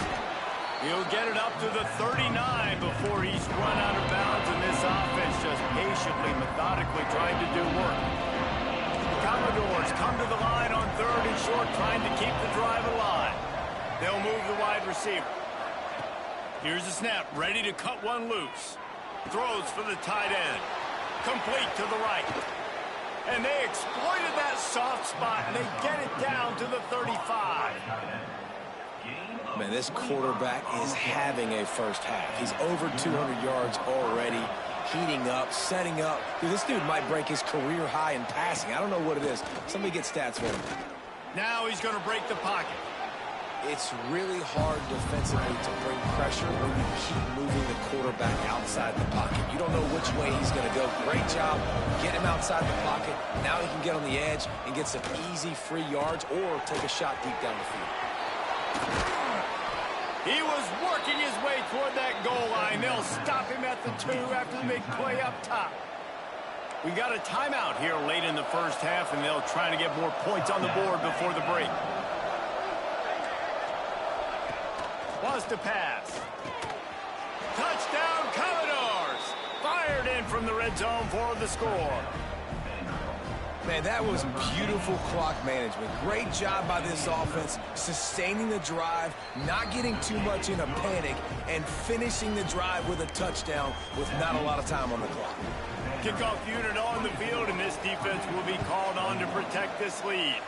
He'll get it up to the 39 before he's run out of bounds, and this offense just patiently, methodically trying to do work. The Commodores come to the line on 3rd and short, trying to keep the drive alive. They'll move the wide receiver. Here's the snap, ready to cut one loose. Throws for the tight end. Complete to the right. And they exploited that soft spot, and they get it down to the 35. Man, this quarterback is having a first half. He's over 200 yards already, heating up, setting up. Dude, this dude might break his career high in passing. I don't know what it is. Somebody get stats for him. Now he's going to break the pocket. It's really hard defensively to bring pressure when you keep moving the quarterback outside the pocket. You don't know which way he's going to go. Great job. Get him outside the pocket. Now he can get on the edge and get some easy free yards or take a shot deep down the field. He was working his way toward that goal line. They'll stop him at the 2 after the big play up top. We got a timeout here late in the first half, and they'll try to get more points on the board before the break. Was to pass. Touchdown, Commodores! Fired in from the red zone for the score. Man, that was beautiful clock management. Great job by this offense, sustaining the drive, not getting too much in a panic, and finishing the drive with a touchdown with not a lot of time on the clock. Kickoff unit on the field, and this defense will be called on to protect this lead.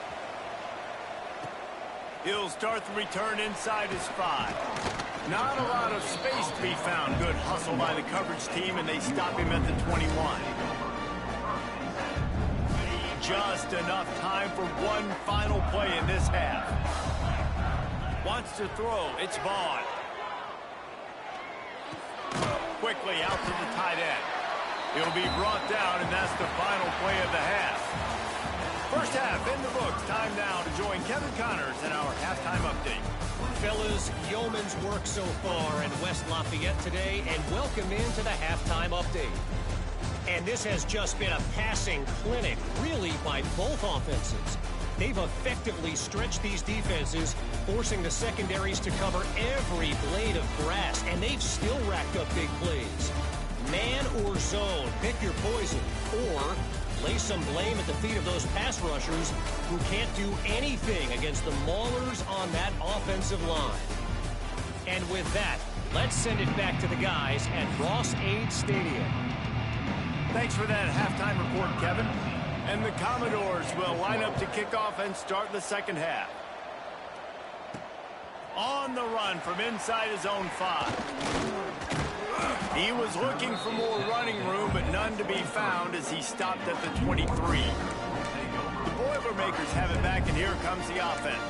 He'll start the return inside his 5. Not a lot of space to be found. Good hustle by the coverage team, and they stop him at the 21. Just enough time for one final play in this half. Wants to throw. It's Vaughn. Quickly out to the tight end. He'll be brought down, and that's the final play of the half. First half in the books. Time now to join Kevin Connors in our halftime update. Fellas, yeoman's work so far in West Lafayette today, and welcome into the halftime update. And this has just been a passing clinic, really, by both offenses. They've effectively stretched these defenses, forcing the secondaries to cover every blade of grass, and they've still racked up big plays. Man or zone, pick your poison, or lay some blame at the feet of those pass rushers who can't do anything against the maulers on that offensive line. And with that, let's send it back to the guys at Ross-Ade Stadium. Thanks for that halftime report, Kevin. And the Commodores will line up to kick off and start the second half. On the run from inside his own 5. He was looking for more running room, but none to be found as he stopped at the 23. The Boilermakers have it back, and here comes the offense.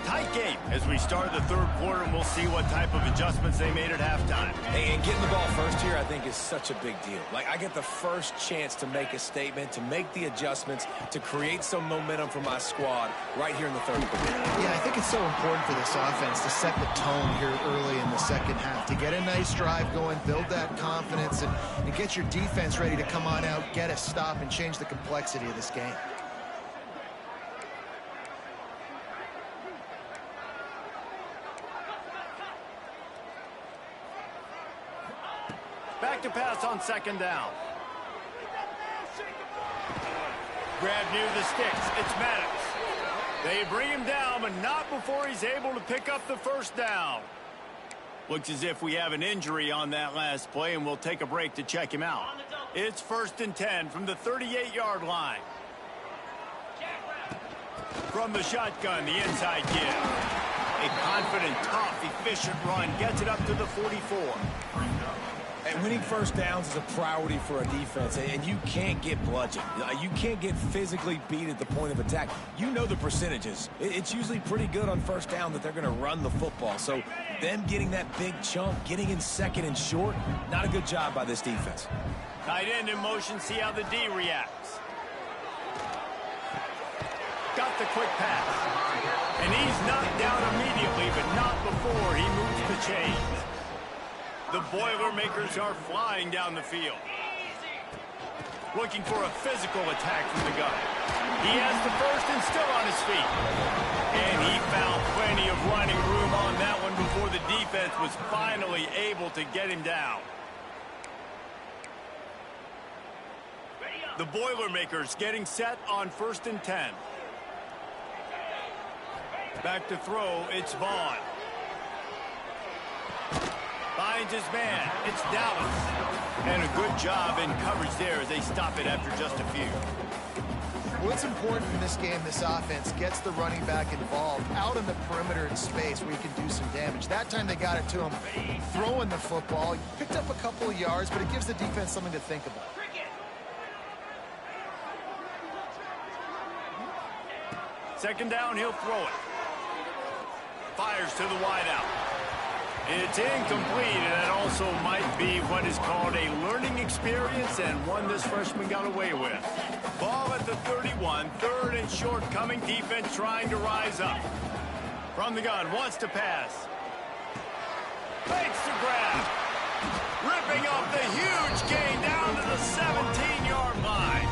Tight game as we start the third quarter, and we'll see what type of adjustments they made at halftime. Hey, and getting the ball first here, I think, is such a big deal. Like, I get the first chance to make a statement, to make the adjustments, to create some momentum for my squad right here in the third quarter. Yeah, I think it's so important for this offense to set the tone here early in the second half, to get a nice drive going, build that confidence, and get your defense ready to come on out, get a stop, and change the complexity of this game. Back to pass on second down. Grab near the sticks. It's Maddox. They bring him down, but not before he's able to pick up the first down. Looks as if we have an injury on that last play, and we'll take a break to check him out. It's 1st and 10 from the 38-yard line. From the shotgun, the inside give. A confident, tough, efficient run gets it up to the 44. And winning first downs is a priority for a defense, and you can't get bludgeoned. You can't get physically beat at the point of attack. You know the percentages. It's usually pretty good on first down that they're going to run the football. So them getting that big chunk, getting in second and short, not a good job by this defense. Tight end in motion, see how the D reacts. Got the quick pass. And he's knocked down immediately, but not before he moves the chains. The Boilermakers are flying down the field. Looking for a physical attack from the gun. He has the first and still on his feet. And he found plenty of running room on that one before the defense was finally able to get him down. The Boilermakers getting set on 1st and 10. Back to throw, it's Vaughn. Finds his man, it's Dallas. And a good job in coverage there as they stop it after just a few. What's important in this game, this offense gets the running back involved out in the perimeter in space where he can do some damage. That time they got it to him throwing the football. He picked up a couple of yards, but it gives the defense something to think about. Second down, he'll throw it. Fires to the wideout. It's incomplete, and that also might be what is called a learning experience and one this freshman got away with. Ball at the 31, 3rd and short coming, defense trying to rise up. From the gun, wants to pass. Fakes the grab. Ripping off the huge gain down to the 17-yard line.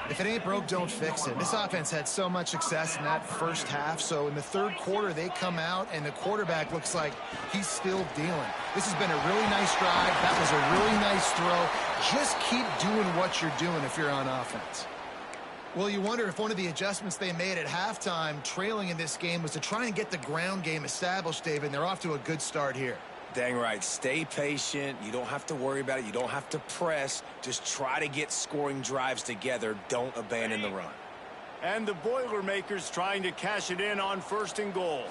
If it ain't broke, don't fix it. This offense had so much success in that first half, so in the third quarter, they come out, and the quarterback looks like he's still dealing. This has been a really nice drive. That was a really nice throw. Just keep doing what you're doing if you're on offense. Well, you wonder if one of the adjustments they made at halftime, trailing in this game, was to try and get the ground game established, David, and they're off to a good start here. Dang right. Stay patient. You don't have to worry about it. You don't have to press. Just try to get scoring drives together. Don't abandon the run. And the Boilermakers trying to cash it in on 1st and goal.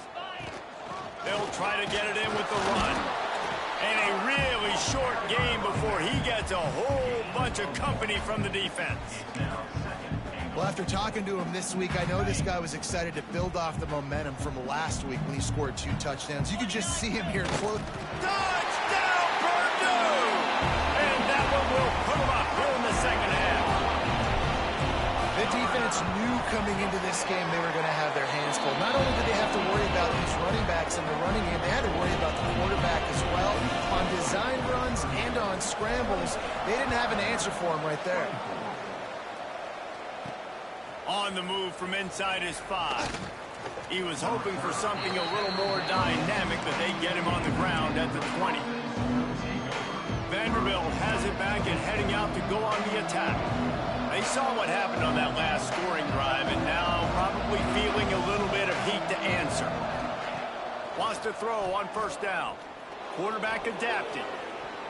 They'll try to get it in with the run. And a really short game before he gets a whole bunch of company from the defense. Well, after talking to him this week, I know this guy was excited to build off the momentum from last week when he scored 2 touchdowns. You could just see him here close. Touchdown, Purdue! And that one will put him up here in the second half. The defense knew coming into this game they were going to have their hands full. Not only did they have to worry about these running backs in the running game, they had to worry about the quarterback as well. On design runs and on scrambles, they didn't have an answer for him right there. On the move from inside his 5. He was hoping for something a little more dynamic, but they get him on the ground at the 20. Vanderbilt has it back and heading out to go on the attack. They saw what happened on that last scoring drive and now probably feeling a little bit of heat to answer. Wants to throw on 1st down. Quarterback adapted.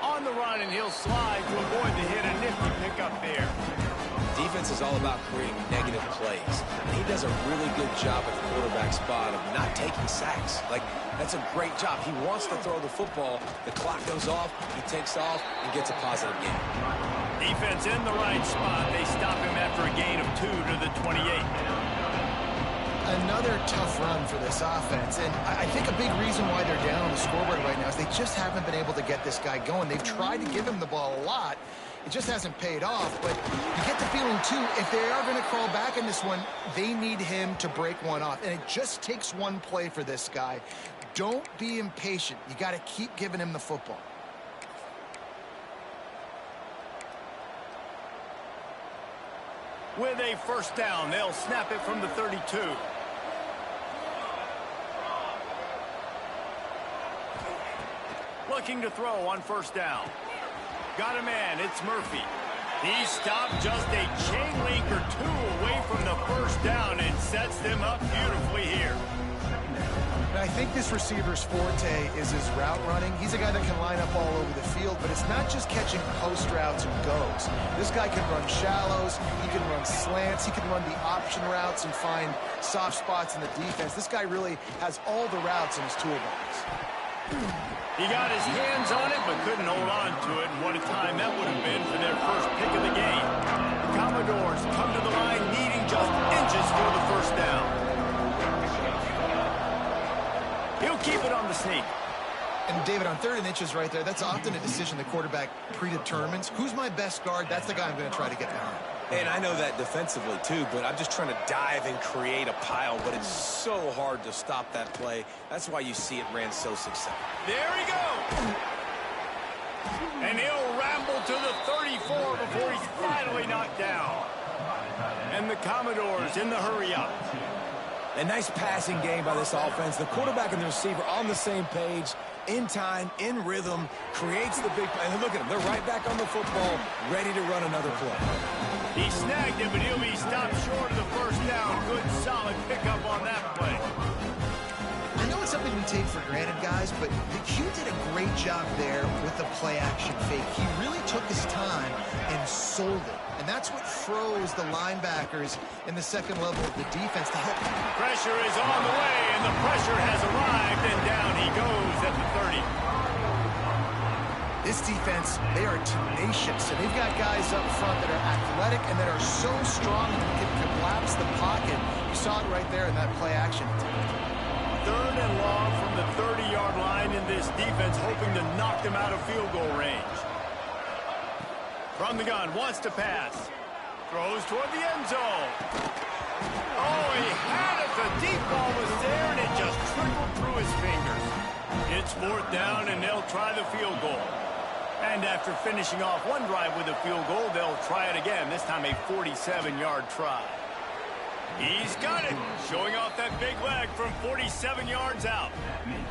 On the run, and he'll slide to avoid the hit. A nifty pickup there. Defense is all about creating negative plays. And he does a really good job at the quarterback spot of not taking sacks. Like, that's a great job. He wants to throw the football. The clock goes off. He takes off and gets a positive gain. Defense in the right spot. They stop him after a gain of 2 to the 28. Another tough run for this offense, and I think a big reason why they're down on the scoreboard right now is they just haven't been able to get this guy going. They've tried to give him the ball a lot. It just hasn't paid off, but you get the feeling, too, if they are going to crawl back in this one, they need him to break one off, and it just takes one play for this guy. Don't be impatient. You got to keep giving him the football. With a 1st down, they'll snap it from the 32. Looking to throw on 1st down. Got a man, it's Murphy. He stopped just a chain link or 2 away from the 1st down and sets them up beautifully here. And I think this receiver's forte is his route running. He's a guy that can line up all over the field, but it's not just catching post routes and goes. This guy can run shallows, he can run slants, he can run the option routes and find soft spots in the defense. This guy really has all the routes in his toolbox. He got his hands on it, but couldn't hold on to it. And what a time that would have been for their first pick of the game. The Commodores come to the line needing just inches for the first down. He'll keep it on the sneak. And David, on 3rd and inches right there, that's often a decision the quarterback predetermines. Who's my best guard? That's the guy I'm going to try to get behind. And I know that defensively, too, but I'm just trying to dive and create a pile, but it's so hard to stop that play. That's why you see it ran so successful. There he goes. And he'll ramble to the 34 before he's finally knocked down. And the Commodores in the hurry-up. A nice passing game by this offense. The quarterback and the receiver on the same page, in time, in rhythm, creates the big play. And look at them. They're right back on the football, ready to run another play. He snagged it, but he'll be stopped short of the first down. Good, solid pickup on that play. I know it's something we take for granted, guys, but Q did a great job there with the play-action fake. He really took his time and sold it. And that's what froze the linebackers in the second level of the defense to help. Pressure is on the way, and the pressure has arrived, and down he goes at the 30. This defense, they are tenacious, and they've got guys up front that are athletic and that are so strong that they can collapse the pocket. You saw it right there in that play-action. 3rd and long from the 30-yard line, in this defense hoping to knock them out of field goal range. From the gun, wants to pass. Throws toward the end zone. Oh, he had it. The deep ball was there, and it just trickled through his fingers. It's 4th down, and they'll try the field goal. And after finishing off one drive with a field goal, they'll try it again, this time a 47-yard try. He's got it, showing off that big leg from 47 yards out.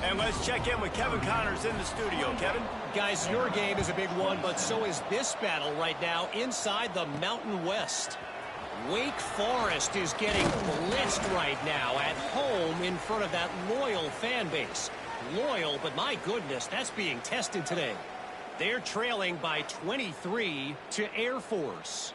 And let's check in with Kevin Connors in the studio. Kevin? Guys, your game is a big one, but so is this battle right now inside the Mountain West. Wake Forest is getting blitzed right now at home in front of that loyal fan base. Loyal, but my goodness, that's being tested today. They're trailing by 23 to Air Force.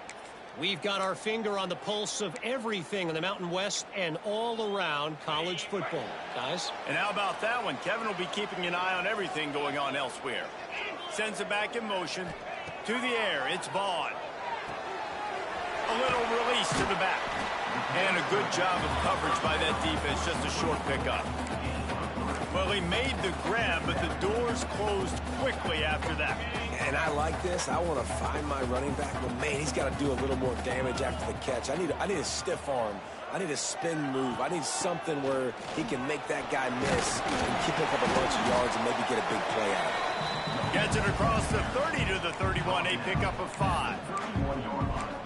We've got our finger on the pulse of everything in the Mountain West and all around college football, guys. And how about that one? Kevin will be keeping an eye on everything going on elsewhere. Sends it back in motion. To the air, it's Vaughn. A little release to the back. And a good job of coverage by that defense, just a short pickup. Well, he made the grab, but the doors closed quickly after that. And I like this. I want to find my running back, but man, he's got to do a little more damage after the catch. I need a stiff arm. I need a spin move. I need something where he can make that guy miss and pick up a bunch of yards and maybe get a big play out. Gets it across the 30 to the 31, a pickup of 5.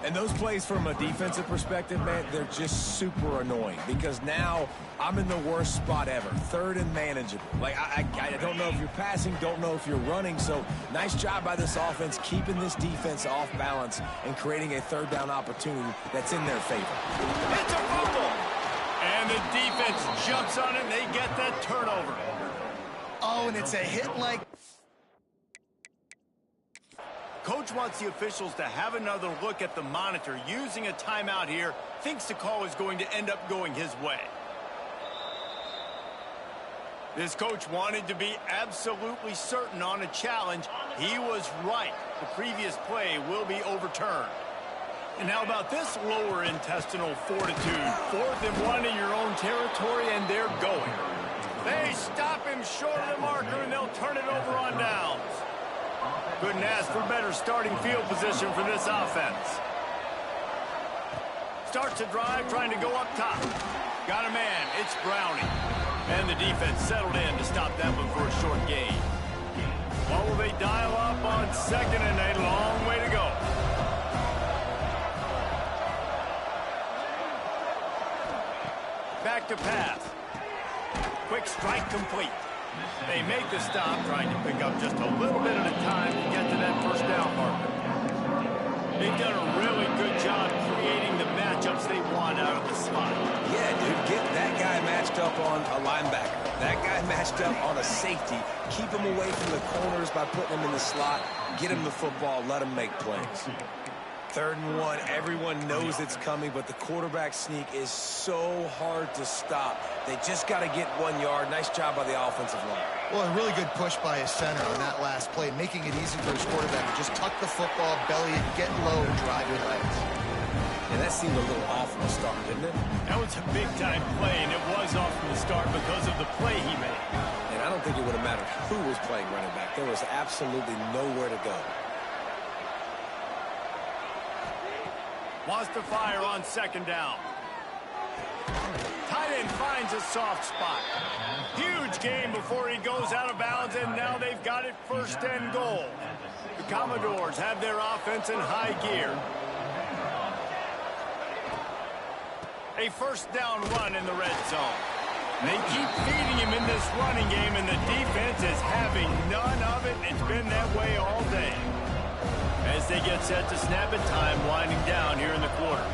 And those plays from a defensive perspective, man, they're just super annoying because now I'm in the worst spot ever. 3rd and manageable. Like, I don't know if you're passing, don't know if you're running. So nice job by this offense keeping this defense off balance and creating a 3rd down opportunity that's in their favor. It's a fumble. And the defense jumps on it, and they get that turnover. Oh, and it's a hit like... Coach wants the officials to have another look at the monitor. Using a timeout here, thinks the call is going to end up going his way. This coach wanted to be absolutely certain on a challenge. He was right. The previous play will be overturned. And how about this lower intestinal fortitude? 4th and 1 in your own territory, and they're going. They stop him short of the marker, and they'll turn it over on downs. Couldn't ask for better starting field position for this offense. Starts a drive trying to go up top. Got a man. It's Browning. And the defense settled in to stop that one for a short gain. What will they dial up on 2nd and a long way to go? Back to pass. Quick strike complete. They make the stop, trying to pick up just a little bit at a time to get to that first down marker. They've done a really good job creating the matchups they want out of the slot. Yeah, dude, get that guy matched up on a linebacker. That guy matched up on a safety. Keep him away from the corners by putting him in the slot. Get him the football. Let him make plays. 3rd and 1. Everyone knows it's coming, but the quarterback sneak is so hard to stop. They just got to get 1 yard. Nice job by the offensive line. Well, a really good push by his center on that last play, making it easy for his quarterback to just tuck the football, belly it, get low, and drive your legs. And that seemed a little off from the start, didn't it? That was a big-time play, and it was off from the start because of the play he made. And I don't think it would have mattered who was playing running back. There was absolutely nowhere to go. Wants to fire on 2nd down. Tight end finds a soft spot. Huge gain before he goes out of bounds, and now they've got it 1st and goal. The Commodores have their offense in high gear. A 1st down run in the red zone. They keep feeding him in this running game, and the defense is having none of it. It's been that way all day. As they get set to snap it, time winding down here in the quarter.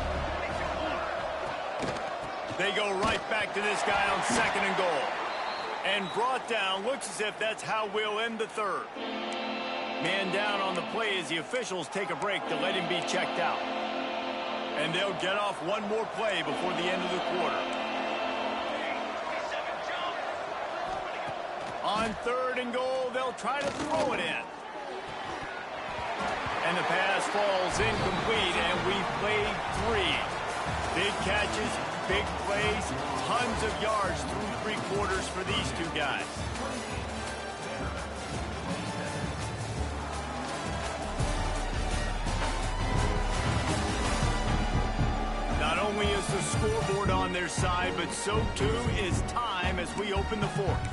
They go right back to this guy on 2nd and goal. And brought down. Looks as if that's how we'll end the 3rd. Man down on the play as the officials take a break to let him be checked out. And they'll get off one more play before the end of the quarter. On 3rd and goal, they'll try to throw it in. And the pass falls incomplete, and we've played 3. Big catches, big plays, tons of yards through 3 quarters for these 2 guys. Not only is the scoreboard on their side, but so too is time as we open the 4th.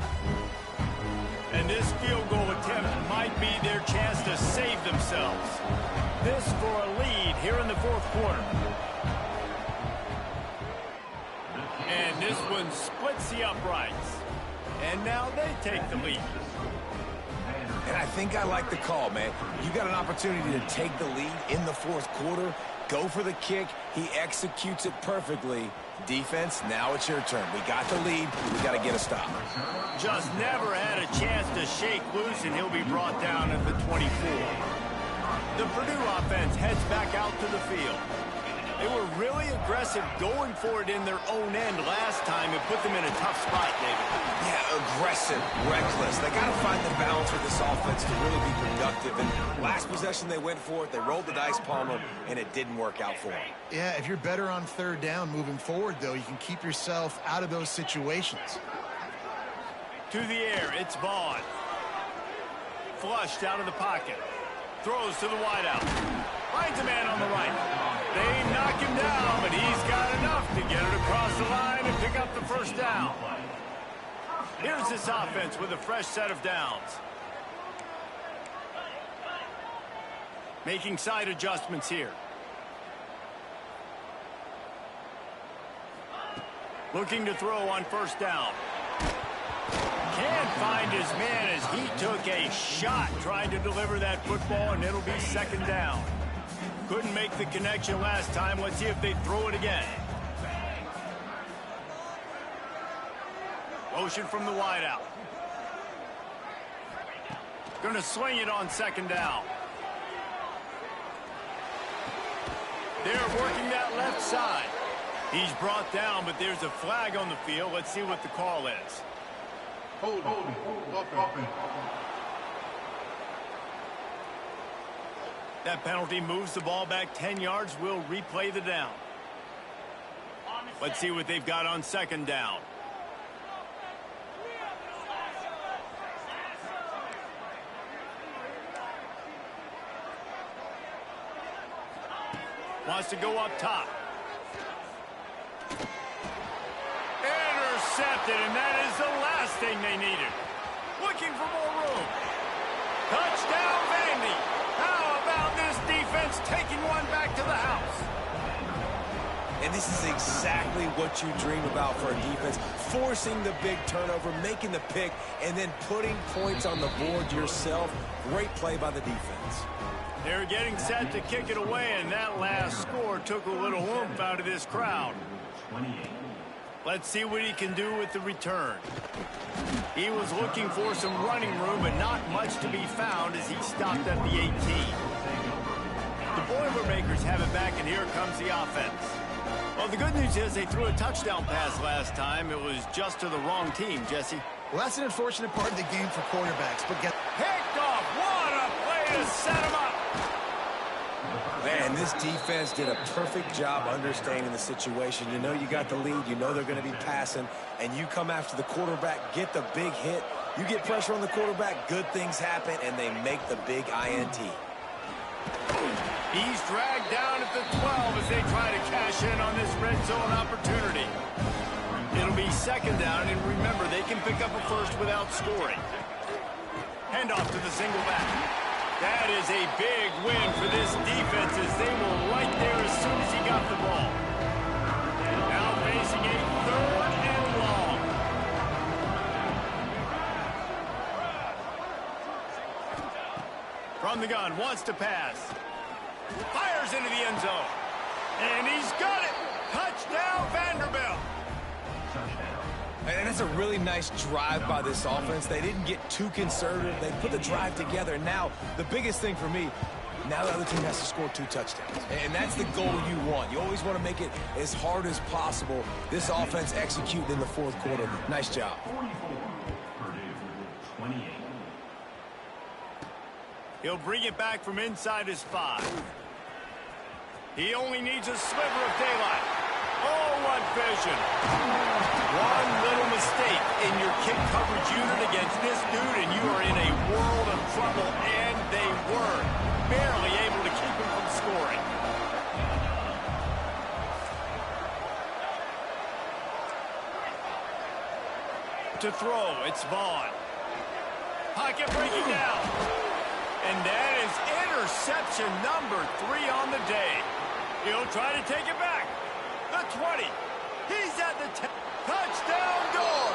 And this field goal attempt might be their chance to save themselves. This for a lead here in the 4th quarter. And this one splits the uprights. And now they take the lead. And I think I like the call, man. You got an opportunity to take the lead in the 4th quarter. Go for the kick. He executes it perfectly. Defense, now it's your turn. We got the lead. We got to get a stop. Just never had a chance to shake loose, and he'll be brought down at the 24. The Purdue offense heads back out to the field. They were really aggressive going for it in their own end last time. It put them in a tough spot, David. Yeah, aggressive, reckless. They got to find the balance with this offense to really be productive. And last possession, they went for it. They rolled the dice, Palmer, and it didn't work out for them. Yeah, if you're better on 3rd down moving forward, though, you can keep yourself out of those situations. To the air, it's Vaughn. Flushed out of the pocket. Throws to the wideout. Finds a man on the right. They knock him down, but he's got enough to get it across the line and pick up the 1st down. Here's this offense with a fresh set of downs. Making side adjustments here. Looking to throw on 1st down. Can't find his man as he took a shot trying to deliver that football, and it'll be 2nd down. Couldn't make the connection last time. Let's see if they throw it again. Motion from the wideout. Going to sling it on 2nd down. They're working that left side. He's brought down, but there's a flag on the field. Let's see what the call is. Hold offense. That penalty moves the ball back 10 yards. We'll replay the down. Let's see what they've got on 2nd down. Wants to go up top. Intercepted, and that is the last thing they needed. Looking for more room. Touchdown, Vandy. How about this defense taking one back to the house? And this is exactly what you dream about for a defense. Forcing the big turnover, making the pick, and then putting points on the board yourself. Great play by the defense. They're getting set to kick it away, and that last score took a little oomph out of this crowd. Let's see what he can do with the return. He was looking for some running room, but not much to be found as he stopped at the 18. The Boilermakers have it back, and here comes the offense. Well, the good news is they threw a touchdown pass last time. It was just to the wrong team, Jesse. Well, that's an unfortunate part of the game for quarterbacks, but Picked off. What a play to set him up. Man, this defense did a perfect job understanding the situation. You know you got the lead. You know they're going to be passing. And you come after the quarterback, get the big hit. You get pressure on the quarterback, good things happen, and they make the big INT. He's dragged down at the 12 as they try to cash in on this red zone opportunity. It'll be second down, and remember, they can pick up a first without scoring. Handoff to the single back. That is a big win for this defense as they were right there as soon as he got the ball. Now facing a third and long. From the gun, wants to pass. Fires into the end zone. And he's got it. Touchdown, Vanderbilt. And that's a really nice drive by this offense. They didn't get too conservative. They put the drive together. Now, the biggest thing for me, now the other team has to score 2 touchdowns. And that's the goal you want. You always want to make it as hard as possible. This offense executed in the fourth quarter. Nice job. He'll bring it back from inside his 5. He only needs a sliver of daylight. Oh, what vision. One little mistake in your kick coverage unit against this dude, and you are in a world of trouble, and they were barely able to keep him from scoring. To throw, it's Vaughn. Pocket breaking down. And that is interception number 3 on the day. He'll try to take it back. The 20. He's at the 10. Touchdown goal.